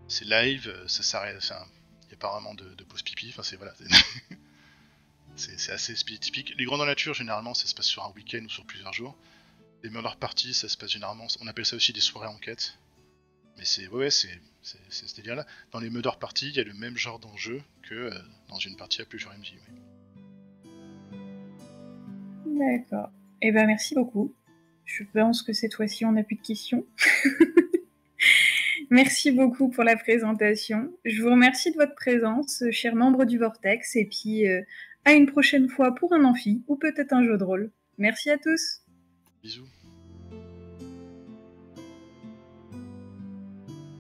c'est live, ça s'arrête. Enfin, il n'y a pas vraiment de pause pipi. Enfin, c'est voilà. C'est assez typique. Les grandeur nature, généralement, ça se passe sur un week-end ou sur plusieurs jours. Les murder parties, ça se passe généralement. On appelle ça aussi des soirées enquête. Mais c'est ce délire-là. Dans les murder parties, il y a le même genre d'enjeu que dans une partie à plusieurs MJ. Oui. D'accord. Eh ben merci beaucoup. Je pense que cette fois-ci, on n'a plus de questions. Merci beaucoup pour la présentation. Je vous remercie de votre présence, chers membres du Vortex, et puis à une prochaine fois pour un amphi, ou peut-être un jeu de rôle. Merci à tous. Bisous.